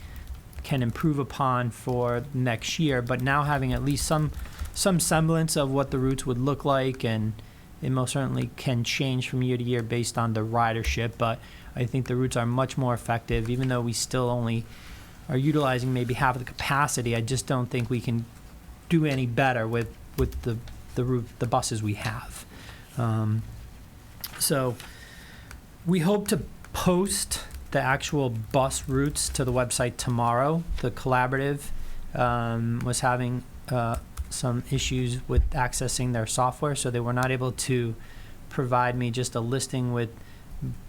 can improve upon for next year. But now having at least some semblance of what the routes would look like, and it most certainly can change from year to year based on the ridership. But I think the routes are much more effective, even though we still only are utilizing maybe half of the capacity. I just don't think we can do any better with the buses we have. So we hope to post the actual bus routes to the website tomorrow. The collaborative was having some issues with accessing their software, so they were not able to provide me just a listing with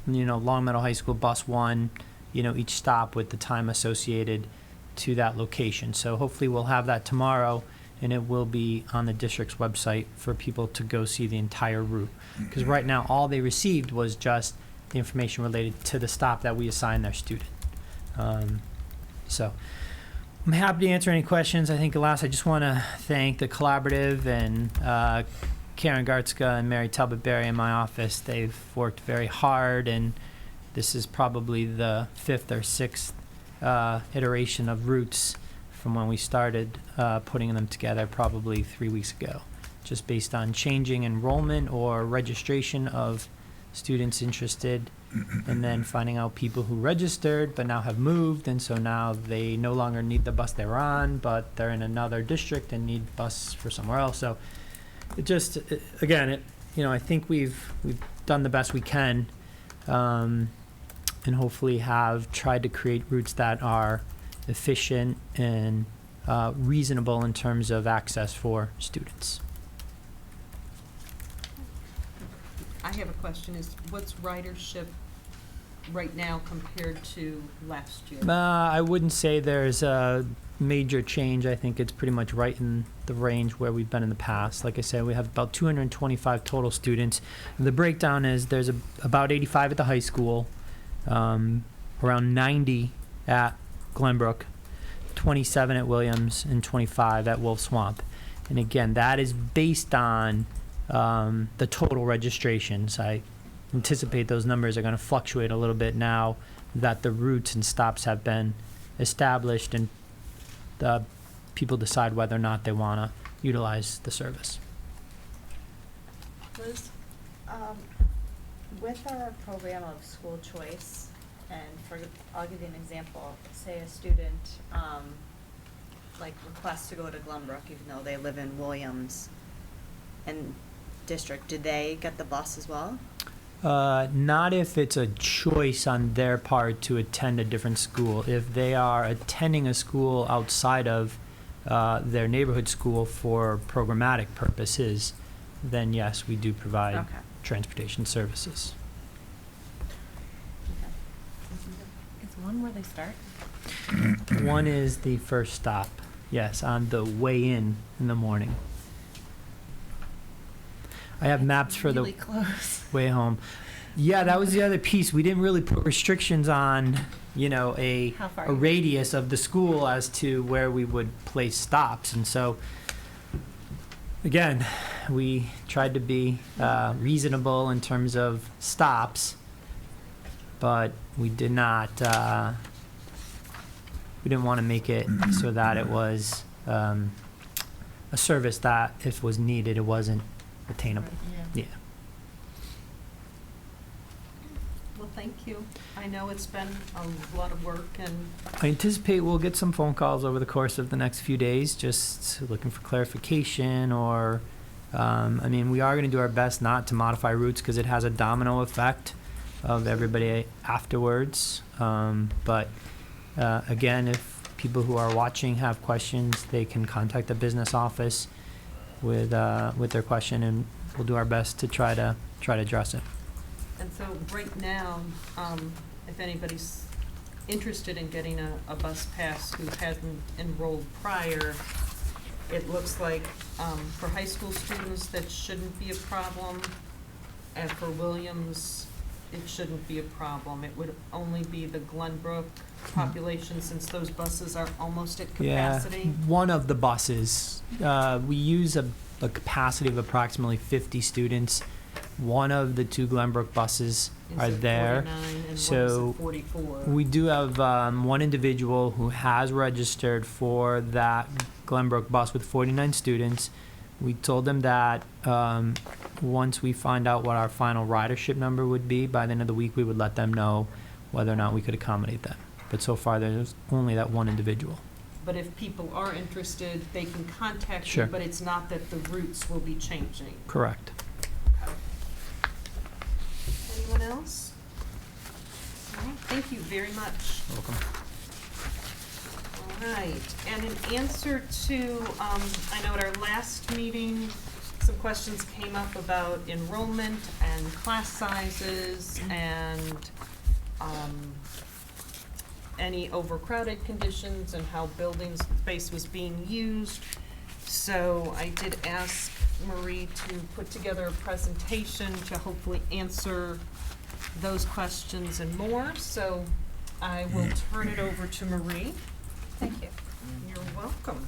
Long Meadow High School bus 1, each stop with the time associated to that location. So hopefully we'll have that tomorrow, and it will be on the district's website for people to go see the entire route. Because right now all they received was just the information related to the stop that we assigned their student. So I'm happy to answer any questions. I think last I just want to thank the collaborative and Karen Gartzka and Mary Talbot-Berry in my office. They've worked very hard, and this is probably the 5th or 6th iteration of routes from when we started putting them together probably 3 weeks ago, just based on changing enrollment or registration of students interested, and then finding out people who registered but now have moved, and so now they no longer need the bus they're on, but they're in another district and need bus for somewhere else. So I think we've done the best we can, and hopefully have tried to create routes that are efficient and reasonable in terms of access for students. I have a question. What's ridership right now compared to last year? I wouldn't say there's a major change. I think it's pretty much right in the range where we've been in the past. Like I said, we have about 225 total students. And the breakdown is there's about 85 at the high school, around 90 at Glenbrook, 27 at Williams, and 25 at Wolf Swamp. And again, that is based on the total registrations. I anticipate those numbers are going to fluctuate a little bit now that the routes and stops have been established, and people decide whether or not they want to utilize the service. Liz? With our program of school choice, and I'll give you an example. Say a student, like requests to go to Glenbrook, even though they live in Williams and district, do they get the bus as well? Not if it's a choice on their part to attend a different school. If they are attending a school outside of their neighborhood school for programmatic purposes, then yes, we do provide Okay. transportation services. Is one where they start? One is the first stop, yes, on the way in the morning. I have maps for Really the close. way home. Yeah, that was the other piece. We didn't really put restrictions on, How far a you- radius of the school as to where we would place stops. And so, again, we tried to be reasonable in terms of stops, but we did not, we didn't want to make it so that it was a service that, if was needed, it wasn't attainable. Yeah. Well, thank you. I know it's been a lot of work, and I anticipate we'll get some phone calls over the course of the next few days, just looking for clarification or, we are going to do our best not to modify routes because it has a domino effect of everybody afterwards. But again, if people who are watching have questions, they can contact the business office with their question, and we'll do our best to try to address it. and so right now, if anybody's interested in getting a bus pass who hadn't enrolled prior, it looks like for high school students, that shouldn't be a problem. And for Williams, it shouldn't be a problem. It would only be the Glenbrook population, since those buses are almost at capacity. Yeah, one of the buses. We use a capacity of approximately 50 students. One of the two Glenbrook buses Is are it there. 49 and what was So it, 44? we do have one individual who has registered for that Glenbrook bus with 49 students. We told them that once we find out what our final ridership number would be, by the end of the week, we would let them know whether or not we could accommodate them. But so far, there's only that one individual. But if people are interested, they can contact you, Sure. but it's not that the routes will be changing. Correct. Anyone else? All right, thank you very much. Welcome. All right, and in answer to, I know at our last meeting, some questions came up about enrollment and class sizes and any overcrowded conditions and how building space was being used. So I did ask Marie to put together a presentation to hopefully answer those questions and more. So I will turn it over to Marie. Thank you. You're welcome.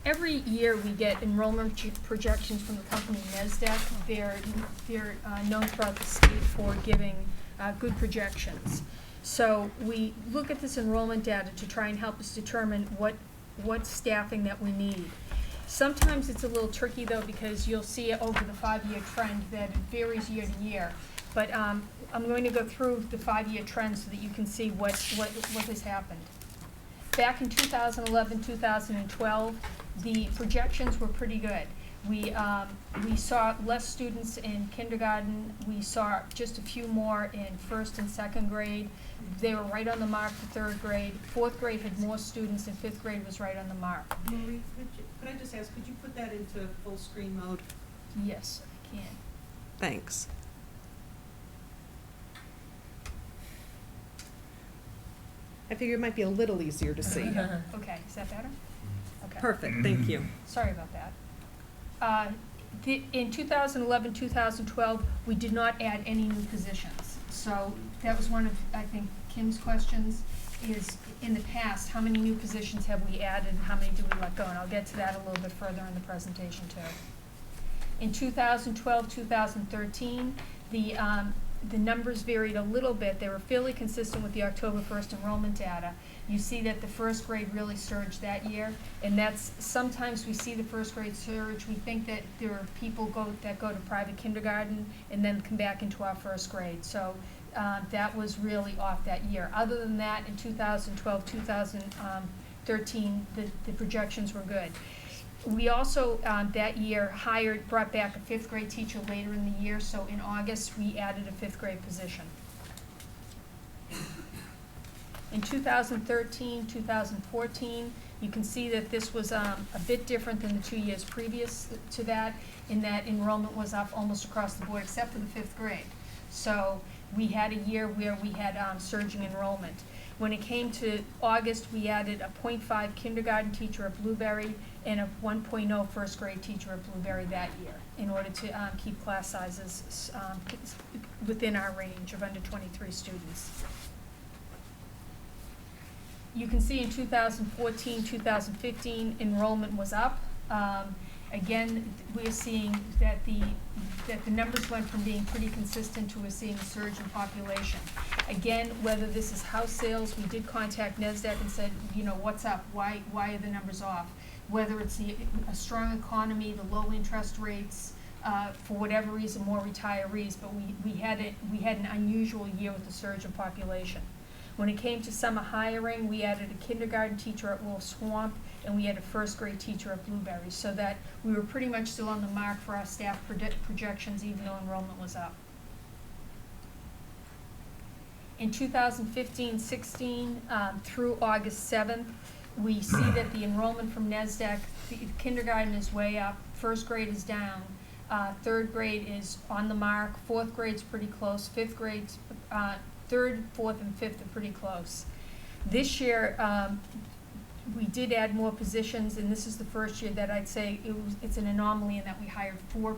Every year we get enrollment projections from the company NASDAQ. They're known throughout the state for giving good projections. So we look at this enrollment data to try and help us determine what staffing that we need. Sometimes it's a little tricky though, because you'll see over the 5-year trend that it varies year to year. But I'm going to go through the 5-year trend so that you can see what has happened. Back in 2011, 2012, the projections were pretty good. We saw less students in kindergarten. We saw just a few more in first and second grade. They were right on the mark for third grade. Fourth grade had more students, and fifth grade was right on the mark. Marie, could I just ask, could you put that into full screen mode? Yes, I can. Thanks. I figure it might be a little easier to see. Okay, is that better? Okay. Perfect, thank you. Sorry about that. In 2011, 2012, we did not add any new positions. So that was one of, I think, Kim's questions, is in the past, how many new positions have we added and how many do we let go? And I'll get to that a little bit further in the presentation too. In 2012, 2013, the the numbers varied a little bit. They were fairly consistent with the October 1st enrollment data. You see that the first grade really surged that year, and that's, sometimes we see the first grade surge. We think that there are people that go to private kindergarten and then come back into our first grade. So that was really off that year. Other than that, in 2012, 2013, the projections were good. We also, that year, brought back a 5th grade teacher later in the year, so in August, we added a 5th grade position. In 2013, 2014, you can see that this was a bit different than the 2 years previous to that, in that enrollment was up almost across the board, except for the 5th grade. So we had a year where we had surging enrollment. When it came to August, we added a .5 kindergarten teacher at Blueberry and a 1.0 first grade teacher at Blueberry that year, in order to keep class sizes within our range of under 23 students. You can see in 2014, 2015, enrollment was up. Again, we're seeing that the numbers went from being pretty consistent to we're seeing a surge in population. Again, whether this is house sales, we did contact NSDAC and said, you know, what's up? Why are the numbers off? Whether it's a strong economy, the low interest rates, for whatever reason, more retirees, but we had an unusual year with the surge in population. When it came to summer hiring, we added a kindergarten teacher at Wolf Swamp, and we had a first grade teacher at Blueberry, so that we were pretty much still on the mark for our staff projections, even though enrollment was up. In 2015-16, through August 7th, we see that the enrollment from NSDAC, the kindergarten is way up, first grade is down, 3rd grade is on the mark, 4th grade's pretty close, 5th grade's, 3rd, 4th, and 5th are pretty close. This year, we did add more positions, and this is the first year that I'd say it's an anomaly in that we hired 4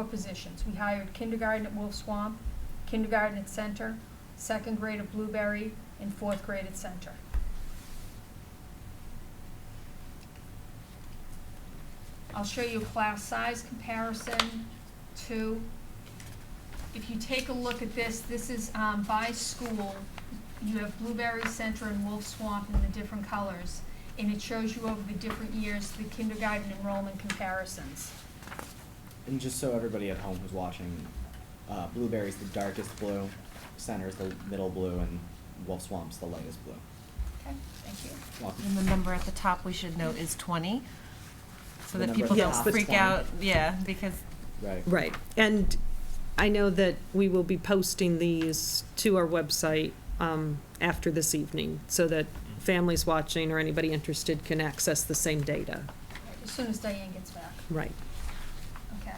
positions. We hired kindergarten at Wolf Swamp, kindergarten at Center, 2nd grade at Blueberry, and 4th grade at Center. I'll show you a class size comparison too. If you take a look at this, this is by school. You have Blueberry, Center, and Wolf Swamp in the different colors, and it shows you over the different years the kindergarten enrollment comparisons. And just so everybody at home who's watching, Blueberry's the darkest blue, Center's the middle blue, and Wolf Swamp's the lightest blue. Okay, thank you. Welcome. And the number at the top, we should note, is 20, so The that number people at the don't top is freak 20. out, yeah, because Right. Right, and I know that we will be posting these to our website after this evening, so that families watching or anybody interested can access the same data. As soon as Diane gets back. Right. Okay,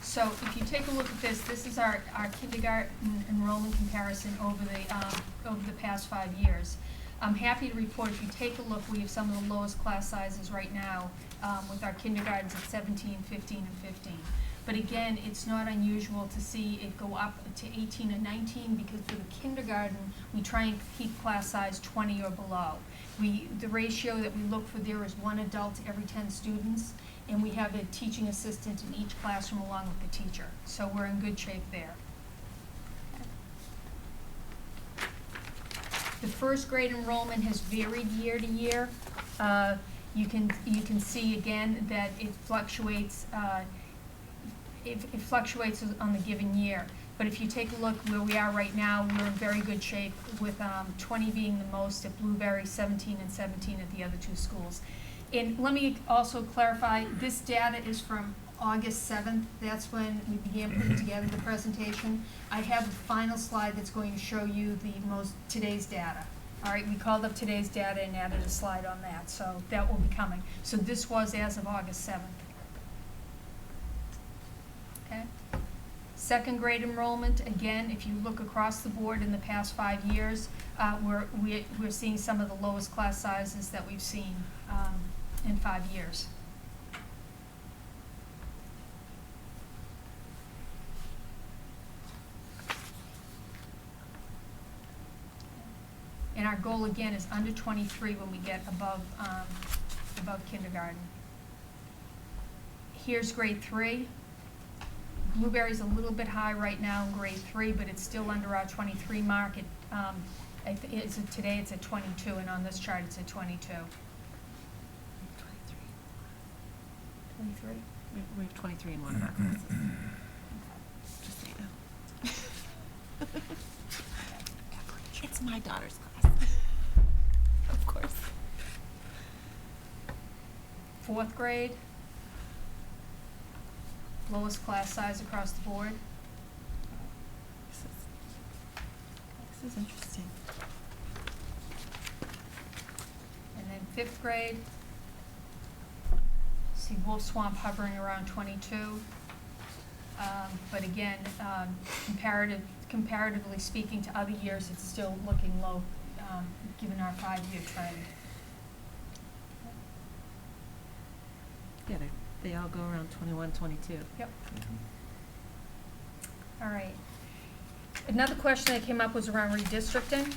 so if you take a look at this, this is our kindergarten enrollment comparison over the past 5 years. I'm happy to report, if you take a look, we have some of the lowest class sizes right now with our kindergartens at 17, 15, and 15. But again, it's not unusual to see it go up to 18 and 19, because for the kindergarten, we try and keep class size 20 or below. The ratio that we look for there is 1 adult to every 10 students, and we have a teaching assistant in each classroom along with the teacher. So we're in good shape there. The first grade enrollment has varied year to year. You can see again that it fluctuates. It fluctuates on the given year. But if you take a look where we are right now, we're in very good shape with 20 being the most at Blueberry, 17 and 17 at the other 2 schools. And let me also clarify, this data is from August 7th. That's when we began putting together the presentation. I have a final slide that's going to show you today's data. All right, we called up today's data and added a slide on that, so that will be coming. So this was as of August 7th. Okay. 2nd grade enrollment, again, if you look across the board in the past 5 years, we're seeing some of the lowest class sizes that we've seen in 5 years. And our goal again is under 23 when we get above kindergarten. Here's grade 3. Blueberry's a little bit high right now in grade 3, but it's still under our 23 mark. Today it's at 22, and on this chart it's at 22. 23? We have 23 in one of our classes. Just so you know. It's my daughter's class. Of course. 4th grade, lowest class size across the board. This is interesting. And then 5th grade, see Wolf Swamp hovering around 22. But again, comparatively speaking to other years, it's still looking low, given our 5-year trend. Yeah, they all go around 21, 22. Yep. All right. Another question that came up was around redistricting.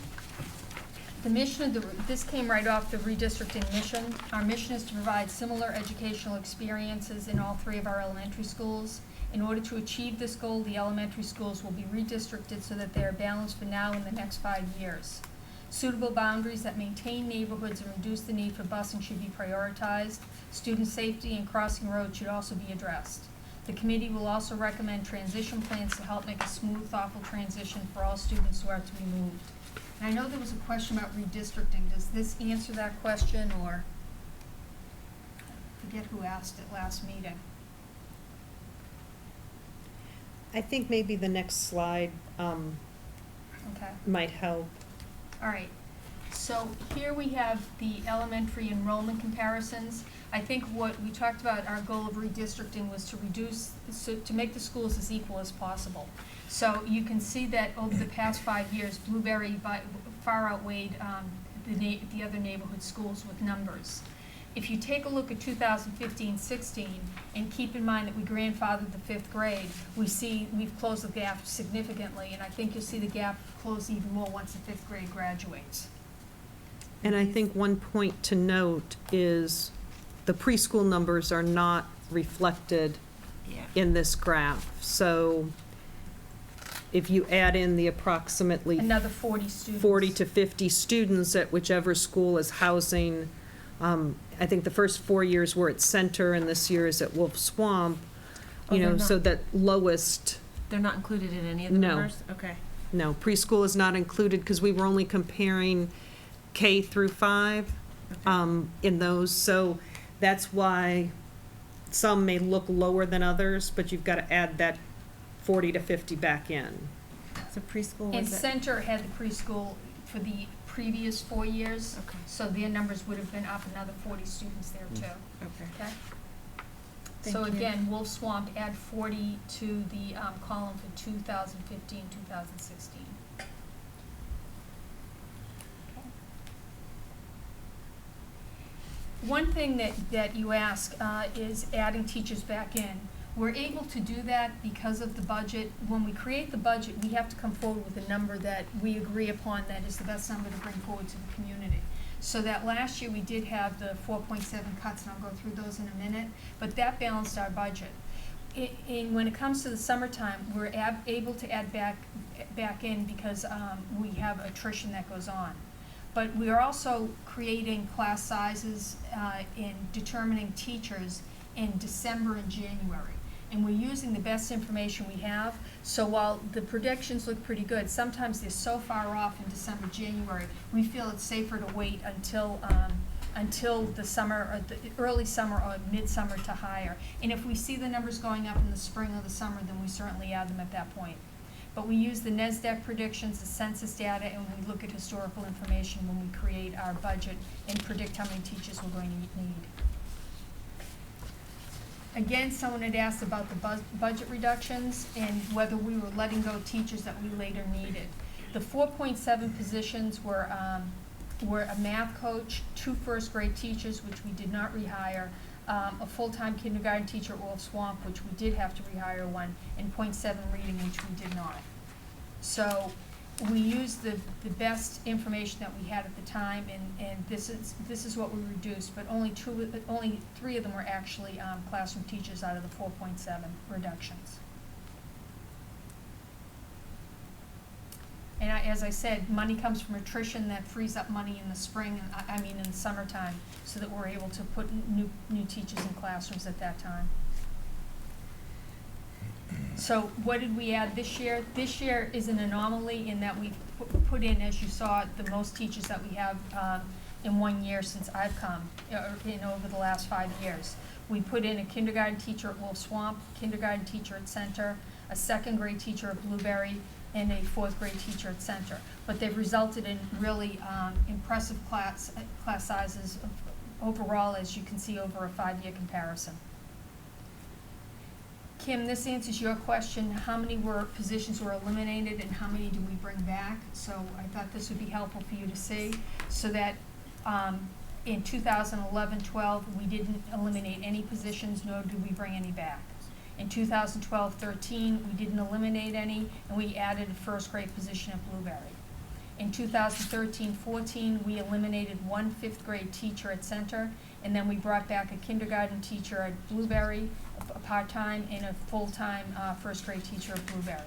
The mission of this came right off the redistricting mission. Our mission is to provide similar educational experiences in all 3 of our elementary schools. In order to achieve this goal, the elementary schools will be redistricted so that they are balanced for now and the next 5 years. Suitable boundaries that maintain neighborhoods and reduce the need for busing should be prioritized. Student safety and crossing roads should also be addressed. The committee will also recommend transition plans to help make a smooth, thoughtful transition for all students who are to be moved. And I know there was a question about redistricting. Does this answer that question, or I forget who asked it last meeting? I think maybe the next slide Okay. might help. All right, so here we have the elementary enrollment comparisons. I think what we talked about, our goal of redistricting was to make the schools as equal as possible. So you can see that over the past 5 years, Blueberry far outweighed the other neighborhood schools with numbers. If you take a look at 2015-16 and keep in mind that we grandfathered the 5th grade, we see we've closed the gap significantly, and I think you'll see the gap close even more once the 5th grade graduates. And I think one point to note is the preschool numbers are not reflected in this graph. So if you add in the approximately Another 40 students. 40 to 50 students at whichever school is housing, I think the first 4 years were at Center and this year is at Wolf Swamp, Oh, they're so not- that lowest, They're not included in any of the No. numbers? Okay. no, preschool is not included because we were only comparing K through 5 in those. So that's why some may look lower than others, but you've got to add that 40 to 50 back in. So preschool And was at... Center had the preschool for the previous 4 years, Okay. so their numbers would have been up another 40 students there too. Okay. Okay? Thank So you. again, Wolf Swamp, add 40 to the column for 2015, 2016. One thing that you ask is adding teachers back in. We're able to do that because of the budget. When we create the budget, we have to come forward with a number that we agree upon that is the best number to bring forward to the community. So that last year we did have the 4.7 cuts, and I'll go through those in a minute, but that balanced our budget. When it comes to the summertime, we're able to add back in because we have attrition that goes on. But we are also creating class sizes and determining teachers in December and January. And we're using the best information we have. So while the predictions look pretty good, sometimes they're so far off in December, January, we feel it's safer to wait until the summer, or the early summer or midsummer to hire. And if we see the numbers going up in the spring or the summer, then we certainly add them at that point. But we use the NESDEC predictions, the census data, and we look at historical information when we create our budget and predict how many teachers we're going to need. Again, someone had asked about the budget reductions and whether we were letting go teachers that we later needed. The 4.7 positions were a math coach, 2 first-grade teachers, which we did not rehire, a full-time kindergarten teacher at Wolf Swamp, which we did have to rehire one, and 0.7 reading, which we did not. So we used the best information that we had at the time, and this is what we reduced, but only 3 of them were actually classroom teachers out of the 4.7 reductions. and as I said, money comes from attrition that frees up money in the spring, and in the summertime, so that we're able to put new teachers in classrooms at that time. So what did we add this year? This year is an anomaly in that we put in, as you saw, the most teachers that we have in 1 year since I've come, over the last 5 years. We put in a kindergarten teacher at Wolf Swamp, kindergarten teacher at Center, a second grade teacher at Blueberry, and a fourth grade teacher at Center. But they've resulted in really impressive class sizes overall, as you can see over a 5-year comparison. Kim, this answers your question, how many positions were eliminated and how many do we bring back? So I thought this would be helpful for you to see, so that in 2011-12, we didn't eliminate any positions, nor did we bring any back. In 2012-13, we didn't eliminate any, and we added a first grade position at Blueberry. In 2013-14, we eliminated 1 5th grade teacher at Center, and then we brought back a kindergarten teacher at Blueberry, a part-time, and a full-time first grade teacher at Blueberry.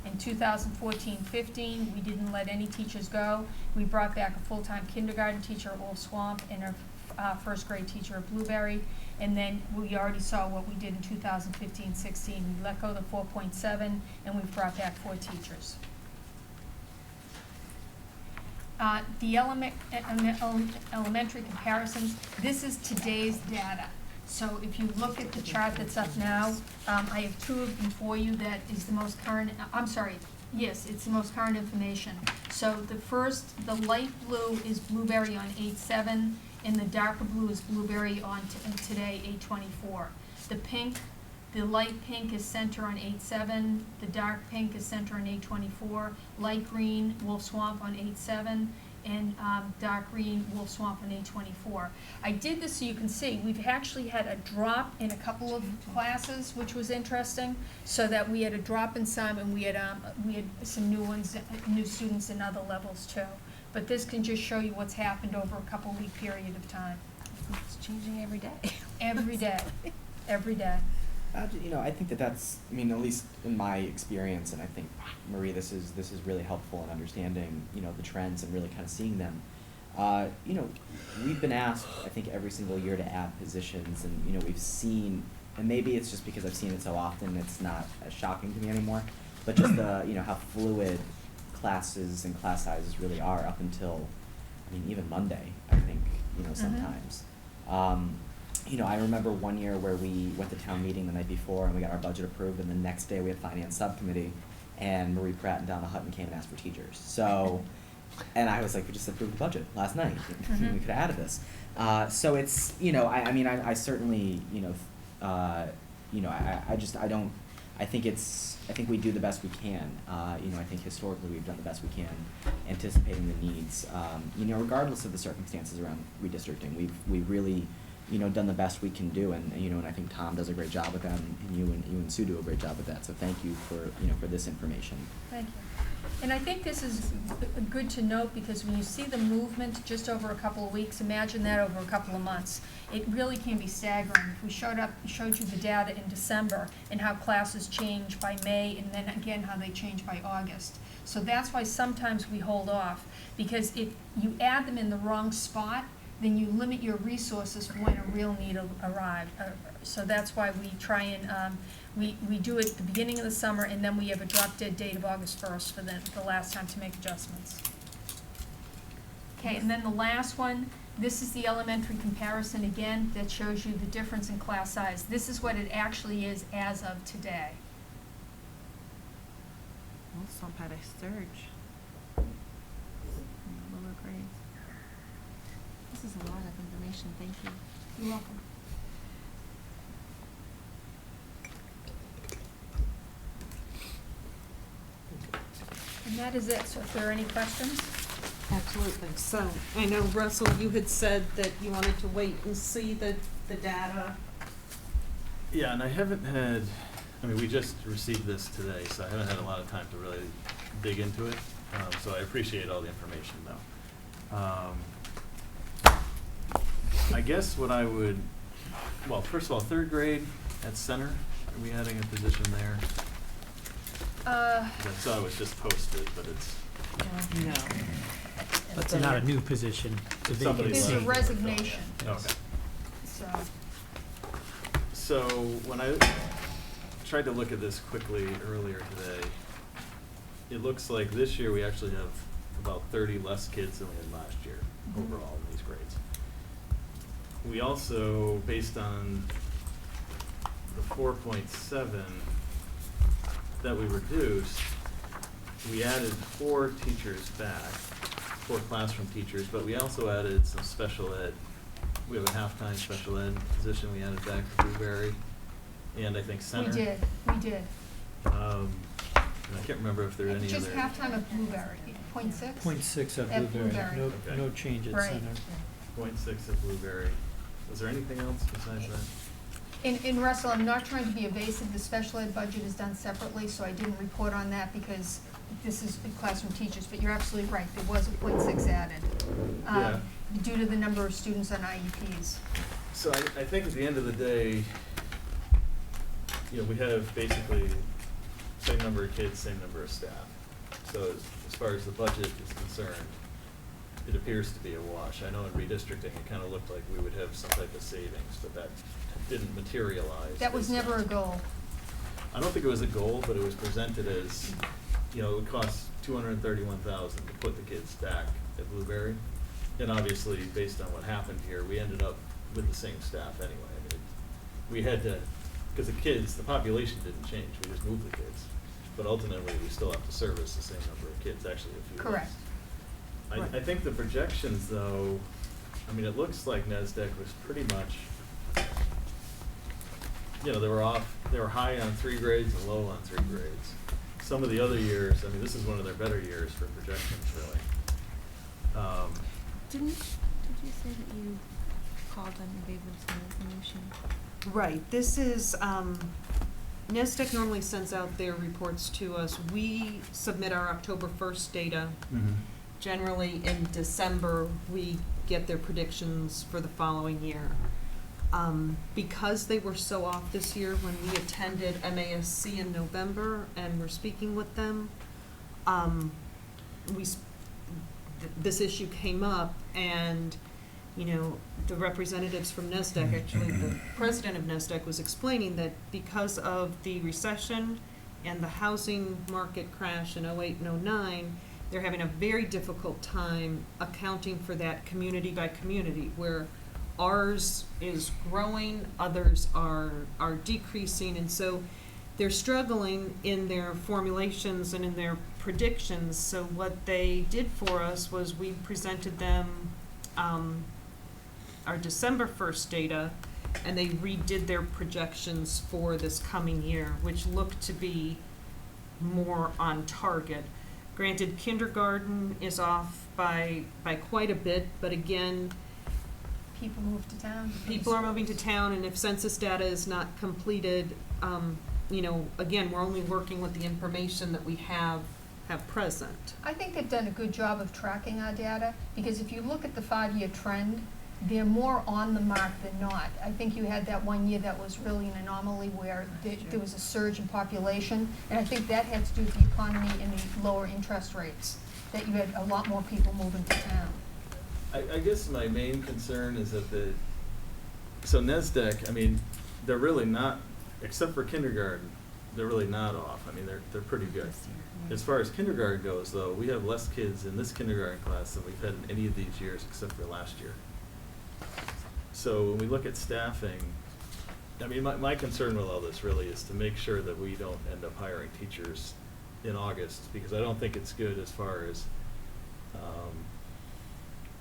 In 2014-15, we didn't let any teachers go. We brought back a full-time kindergarten teacher at Wolf Swamp and a first grade teacher at Blueberry. And then we already saw what we did in 2015-16. We let go the 4.7, and we've brought back 4 teachers. The elementary comparisons, this is today's data. So if you look at the chart that's up now, I have 2 of them for you that is the most current, yes, it's the most current information. So the light blue is Blueberry on 8/7, and the darker blue is Blueberry on today, 8/24. The light pink is Center on 8/7, the dark pink is Center on 8/24, light green, Wolf Swamp on 8/7, and dark green, Wolf Swamp on 8/24. I did this so you can see, we've actually had a drop in a couple of classes, which was interesting, so that we had a drop in some, and we had some new students in other levels too. But this can just show you what's happened over a couple week period of time. It's changing every day. Every day, every day. I think that's, at least in my experience, and I think, Marie, this is really helpful in understanding, the trends and really kind of seeing them. We've been asked, I think, every single year to add positions, and, we've seen, and maybe it's just because I've seen it so often, it's not as shocking to me anymore, but just how fluid classes and class sizes really are up until, even Monday, I think, sometimes. I remember one year where we went to town meeting the night before and we got our budget approved, and the next day we had finance subcommittee, and Marie Pratt and Donna Hutton came and asked for teachers. So, and I was like, we just approved the budget last night. We could have added this. So it's, I certainly, I think we do the best we can. I think historically we've done the best we can, anticipating the needs. Regardless of the circumstances around redistricting, we've really, done the best we can do, and and I think Tom does a great job with that, and you and Sue do a great job with that. So thank you for this information. Thank you. And I think this is good to note, because when you see the movement just over a couple of weeks, imagine that over a couple of months. It really can be staggering. If we showed you the data in December and how classes change by May, and then again how they change by August. So that's why sometimes we hold off, because if you add them in the wrong spot, then you limit your resources for when a real need arrives. So that's why we try and we do it at the beginning of the summer, and then we have a drop dead date of August 1st for the last time to make adjustments. Okay, and then the last one, this is the elementary comparison again that shows you the difference in class size. This is what it actually is as of today. Wolf had a surge in the lower grades. This is a lot of information. Thank you. You're welcome. And that is it. So if there are any questions? Absolutely. So I know, Russell, you had said that you wanted to wait and see the data. Yeah, and I haven't had, we just received this today, so I haven't had a lot of time to really dig into it. So I appreciate all the information, though. I guess what I would, well, first of all, 3rd grade at Center, are we adding a position there? I saw it was just posted, but it's No. That's not a new position. It's a Somebody It's a vacancy. left. resignation, Okay. so. So when I tried to look at this quickly earlier today, it looks like this year we actually have about 30 less kids than we had last year overall in these grades. We also, based on the 4.7 that we reduced, we added 4 teachers back, 4 classroom teachers, but we also added some special ed. We have a half-time special ed position we added back to Blueberry, and I think center. We did. And I can't remember if there are any It's other. just halftime of Blueberry, .6? 0.6 at At Blueberry. Blueberry. No, Okay. no change at Right. center. 0.6 at Blueberry. Was there anything else besides that? In Russell, I'm not trying to be evasive, the special ed budget is done separately, so I didn't report on that because this is classroom teachers, but you're absolutely right, there was a .6 added. Yeah. Due to the number of students on IEPs. So I think at the end of the day, you know, we have basically same number of kids, same number of staff. So as far as the budget is concerned, it appears to be a wash. I know in redistricting, it kind of looked like we would have some type of savings, but that didn't materialize. That was based never on- a goal. I don't think it was a goal, but it was presented as, you know, it would cost $231,000 to put the kids back at Blueberry. And obviously, based on what happened here, we ended up with the same staff anyway. I mean, we had to, because the population didn't change, we just moved the kids. But ultimately, we still have to service the same number of kids, actually a few less. Correct. I think the projections, though, I mean, it looks like NESDEC was pretty much, you know, they were high on 3 grades and low on 3 grades. Some of the other years, I mean, this is one of their better years for projections, really. Did you say that you called them and gave them some information? Right, this is, NESDEC normally sends out their reports to us. We submit our October 1st data. Generally, in December, we get their predictions for the following year. Because they were so off this year, when we attended MASC in November and were speaking with them, this issue came up, and, you know, the representatives from NESDEC, actually the president of NESDEC, was explaining that because of the recession and the housing market crash in 08 and 09, they're having a very difficult time accounting for that community by community, where ours is growing, others are decreasing, and so they're struggling in their formulations and in their predictions. So what they did for us was we presented them our December 1st data, and they redid their projections for this coming year, which looked to be more on target. Granted, kindergarten is off by quite a bit, but again, People move to town. people are moving to town, and if census data is not completed, you know, again, we're only working with the information that we have present. I think they've done a good job of tracking our data, because if you look at the 5-year trend, they're more on the mark than not. I think you had that one year that was really an anomaly where there was a surge in population, and I think that had to do with the economy and the lower interest rates, that you had a lot more people moving to town. I guess my main concern is that so NESDEC, I mean, they're really not, except for kindergarten, they're really not off. I mean, they're pretty good. As far as kindergarten goes, though, we have less kids in this kindergarten class than we've had in any of these years except for last year. So when we look at staffing, I mean, my concern with all this really is to make sure that we don't end up hiring teachers in August, because I don't think it's good as far as,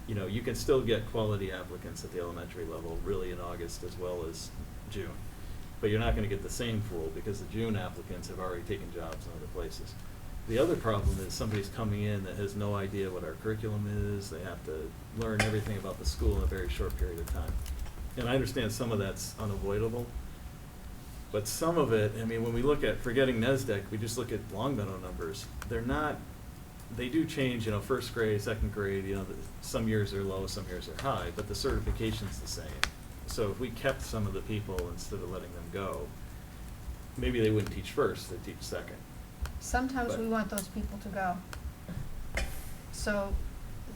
you know, you can still get quality applicants at the elementary level really in August as well as June. But you're not going to get the same pool because the June applicants have already taken jobs in other places. The other problem is somebody's coming in that has no idea what our curriculum is. They have to learn everything about the school in a very short period of time. And I understand some of that's unavoidable, but some of it, I mean, when we look at, forgetting NESDEC, we just look at Longmeadow numbers. They're not, they do change, you know, first grade, second grade, you know, some years are low, some years are high, but the certification's the same. So if we kept some of the people instead of letting them go, maybe they wouldn't teach first, they'd teach second. Sometimes But- we want those people to go. so.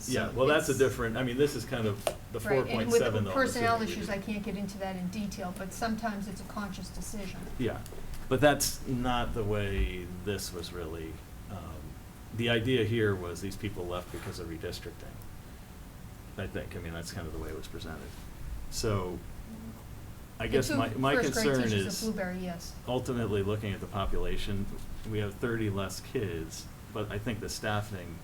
Yeah, well, that's a different, I mean, this is kind of the Right, 4.7 and though. with personnel this is- issues, I can't get into that in detail, but sometimes it's a conscious decision. Yeah, but that's not the way this was really, the idea here was these people left because of redistricting. I think, I mean, that's kind of the way it was presented. So, I guess my concern First grade teachers is at Blueberry, yes. ultimately looking at the population, we have 30 less kids, but I think the staffing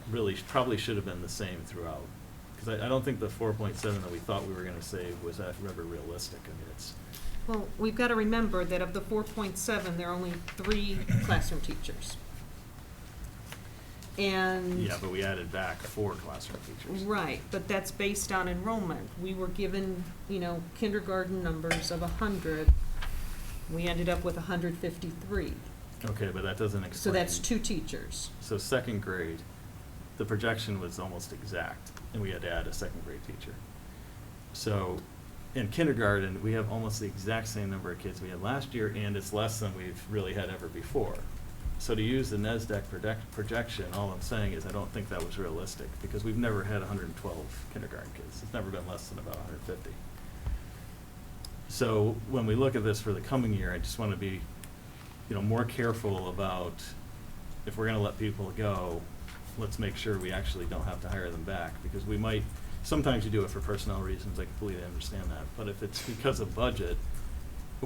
really probably should have been the same throughout. Because I don't think the 4.7 that we thought we were gonna save was ever realistic. I mean, it's, Well, we've got to remember that of the 4.7, there are only 3 classroom teachers. And. yeah, but we added back 4 classroom teachers. Right, but that's based on enrollment. We were given, kindergarten numbers of 100. We ended up with 153. Okay, but that doesn't explain. So that's 2 teachers. So second grade, the projection was almost exact, and we had to add a second grade teacher. So in kindergarten, we have almost the exact same number of kids we had last year, and it's less than we've really had ever before. So to use the NESDEC projection, all I'm saying is I don't think that was realistic, because we've never had 112 kindergarten kids. It's never been less than about 150. So when we look at this for the coming year, I just want to be, more careful about if we're going to let people go, let's make sure we actually don't have to hire them back, because we might, sometimes you do it for personnel reasons, I completely understand that, but if it's because of budget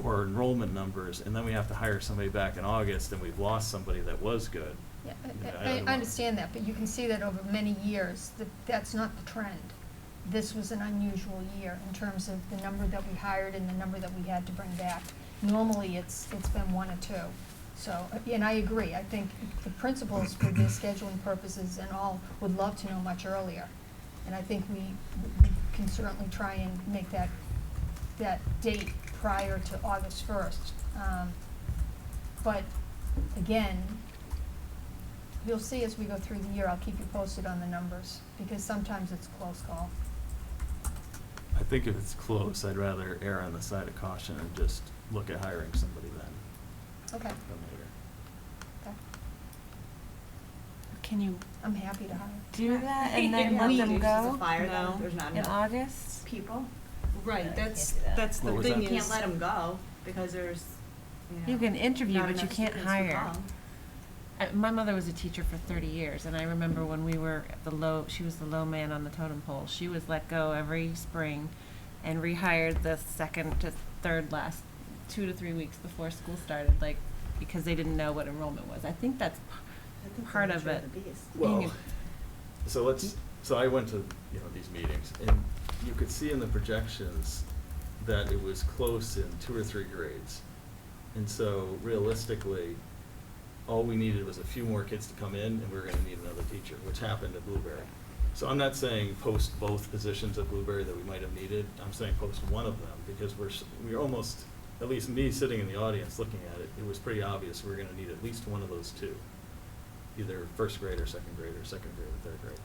or enrollment numbers, and then we have to hire somebody back in August, and we've lost somebody that was good. Yeah, I don't know. I understand that, but you can see that over many years, that's not the trend. This was an unusual year in terms of the number that we hired and the number that we had to bring back. Normally, it's been 1 or 2. So, and I agree, I think the principals for their scheduling purposes and all would love to know much earlier. And I think we can certainly try and make that date prior to August 1st. But again, you'll see as we go through the year, I'll keep you posted on the numbers, because sometimes it's a close call. I think if it's close, I'd rather err on the side of caution and just look at hiring somebody then. Okay. Than later. Okay. Can you I'm happy to hire. do that and then let We- them go Fire No. them, there's not in enough August? people. Right, Yeah, that's, can't do that. that's the What was thing that? is. You can't let them go because there's, You can interview, not but you enough can't students to hire. come. My mother was a teacher for 30 years, and I remember when we were at she was the low man on the totem pole. She was let go every spring and rehired the second to third last 2 to 3 weeks before school started, because they didn't know what enrollment was. I think that's part of it. being Well, so I went to, these meetings, and you could see in the projections that it was close in 2 or 3 grades. And so realistically, all we needed was a few more kids to come in, and we were gonna need another teacher, which happened at Blueberry. So I'm not saying post both positions at Blueberry that we might have needed, I'm saying post one of them, because we're almost, at least me sitting in the audience looking at it, it was pretty obvious we were gonna need at least one of those 2. Either first grade or second grade or second grade or third grade.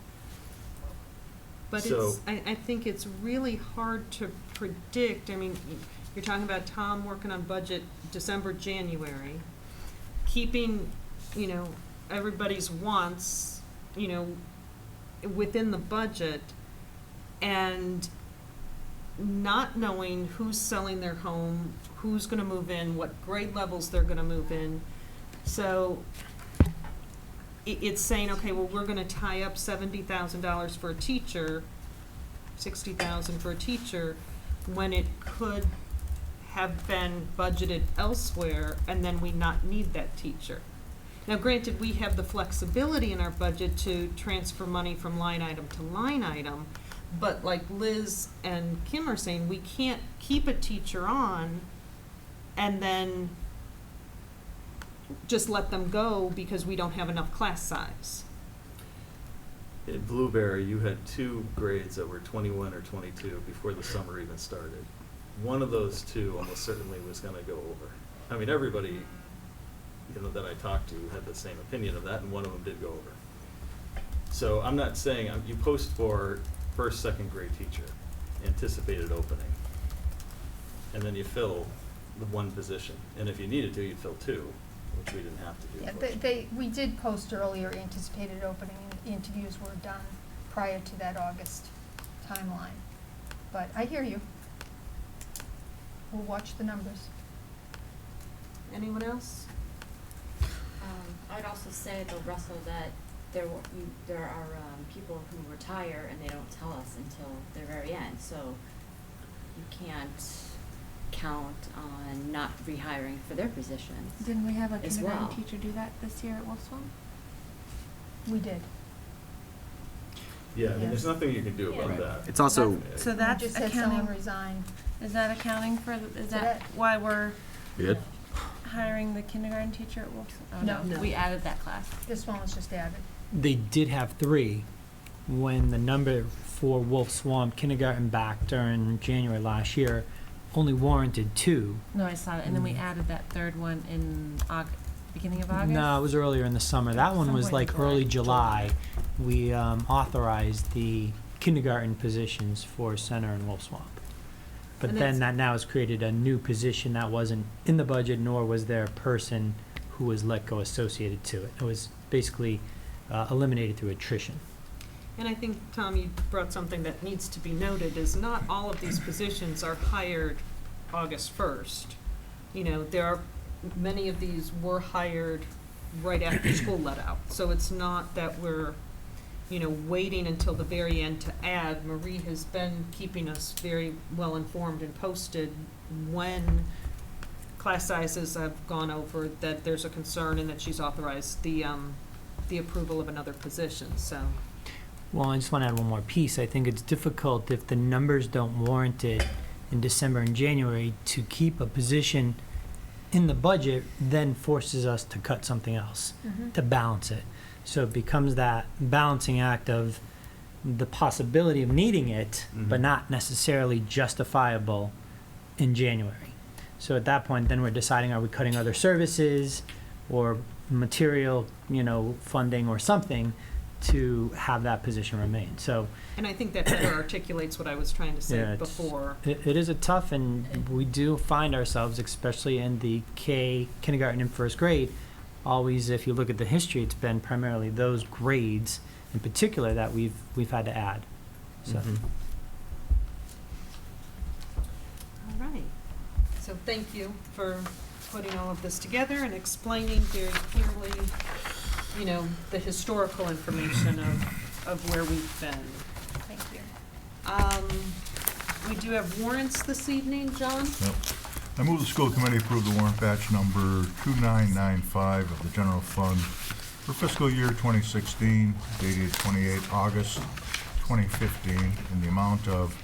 But So- I think it's really hard to predict. I mean, you're talking about Tom working on budget December, January, keeping, everybody's wants, within the budget, and not knowing who's selling their home, who's gonna move in, what grade levels they're gonna move in. So it's saying, okay, well, we're gonna tie up $70,000 for a teacher, $60,000 for a teacher, when it could have been budgeted elsewhere, and then we not need that teacher. Now, granted, we have the flexibility in our budget to transfer money from line item to line item, but like Liz and Kim are saying, we can't keep a teacher on and then just let them go because we don't have enough class size. In Blueberry, you had 2 grades that were 21 or 22 before the summer even started. One of those 2 almost certainly was gonna go over. I mean, everybody, that I talked to had the same opinion of that, and one of them did go over. So I'm not saying, you post for first, second grade teacher, anticipated opening, and then you fill the 1 position. And if you needed to, you'd fill 2. which we didn't have to do. Yeah, we did post earlier, anticipated opening, and interviews were done prior to that August timeline. But I hear you. We'll watch the numbers. Anyone else? I'd also say though, Russell, that there are people who retire and they don't tell us until the very end, so you can't count on not rehiring for their positions. Didn't we have a as kindergarten well. teacher do that this year at Wolf Swamp? We did. Yeah, I mean, there's nothing you can do about Right. that. It's also, So We that's just had someone accounting, resign. is that accounting for, is that that- why we're Good. hiring the kindergarten teacher at Wolf Swamp? Oh, No. No. We added that class. This one was just added. They did have 3 when the number for Wolf Swamp kindergarten back during January last year only warranted 2. No, I saw it, and then we added that third one in beginning of August? No, it was earlier in the summer. That one was Somewhere in like early July. July. We authorized the kindergarten positions for Center and Wolf Swamp. But And then it's- that now has created a new position that wasn't in the budget, nor was there a person who was let go associated to it. It was basically eliminated through attrition. And I think, Tom, you brought something that needs to be noted, is not all of these positions are hired August 1st. You know, many of these were hired right after school let out. So it's not that we're, waiting until the very end to add. Marie has been keeping us very well informed and posted when class sizes have gone over, that there's a concern, and that she's authorized the approval of another position, so. Well, I just want to add one more piece. I think it's difficult if the numbers don't warrant it in December and January to keep a position in the budget, then forces us to cut something else to balance it. So it becomes that balancing act of the possibility of needing it, but not necessarily justifiable in January. So at that point, then we're deciding, are we cutting other services or material, funding or something to have that position remain. So And I think that better articulates what I was trying to say yeah, before. it is a tough, and we do find ourselves, especially in the kindergarten and first grade, always, if you look at the history, it's been primarily those grades in particular that we've had to add. So All right. So thank you for putting all of this together and explaining very clearly, the historical information of where we've been. Thank you. We do have warrants this evening, John? Yep. I move the school committee approve the warrant batch number 2995 of the general fund for fiscal year 2016, dated 28 August 2015, in the amount of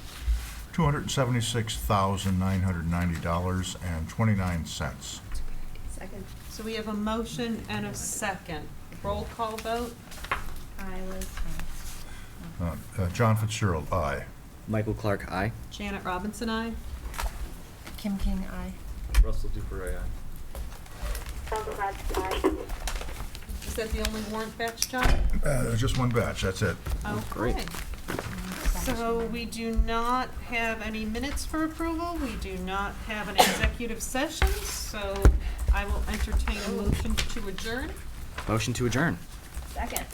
$276,990.29. Second. So we have a motion and a second. Roll call vote? I was. John Fitzgerald, aye. Michael Clark, aye. Janet Robinson, aye. Kim King, aye. Russell Dupre, aye. Sandra Bradford, aye. Is that the only warrant batch, John? Just one batch, that's it. great. Okay. So we do not have any minutes for approval. We do not have an executive session, so I will entertain a motion to adjourn. Motion to adjourn. Second.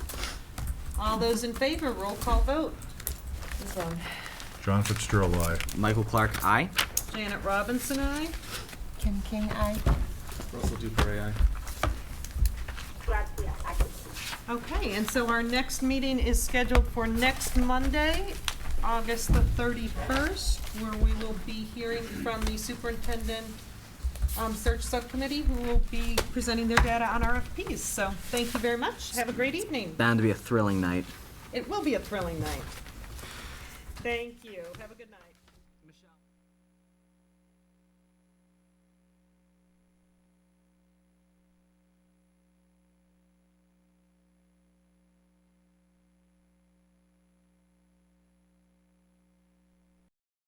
All those in favor, roll call vote. This one. John Fitzgerald, aye. Michael Clark, aye. Janet Robinson, aye. Kim King, aye. Russell Dupre, aye. Bradford, aye. Okay, and so our next meeting is scheduled for next Monday, August the 31st, where we will be hearing from the superintendent search subcommittee, who will be presenting their data on RFPs. So thank you very much. Have a great evening. Bound to be a thrilling night. It will be a thrilling night. Thank you. Have a good night.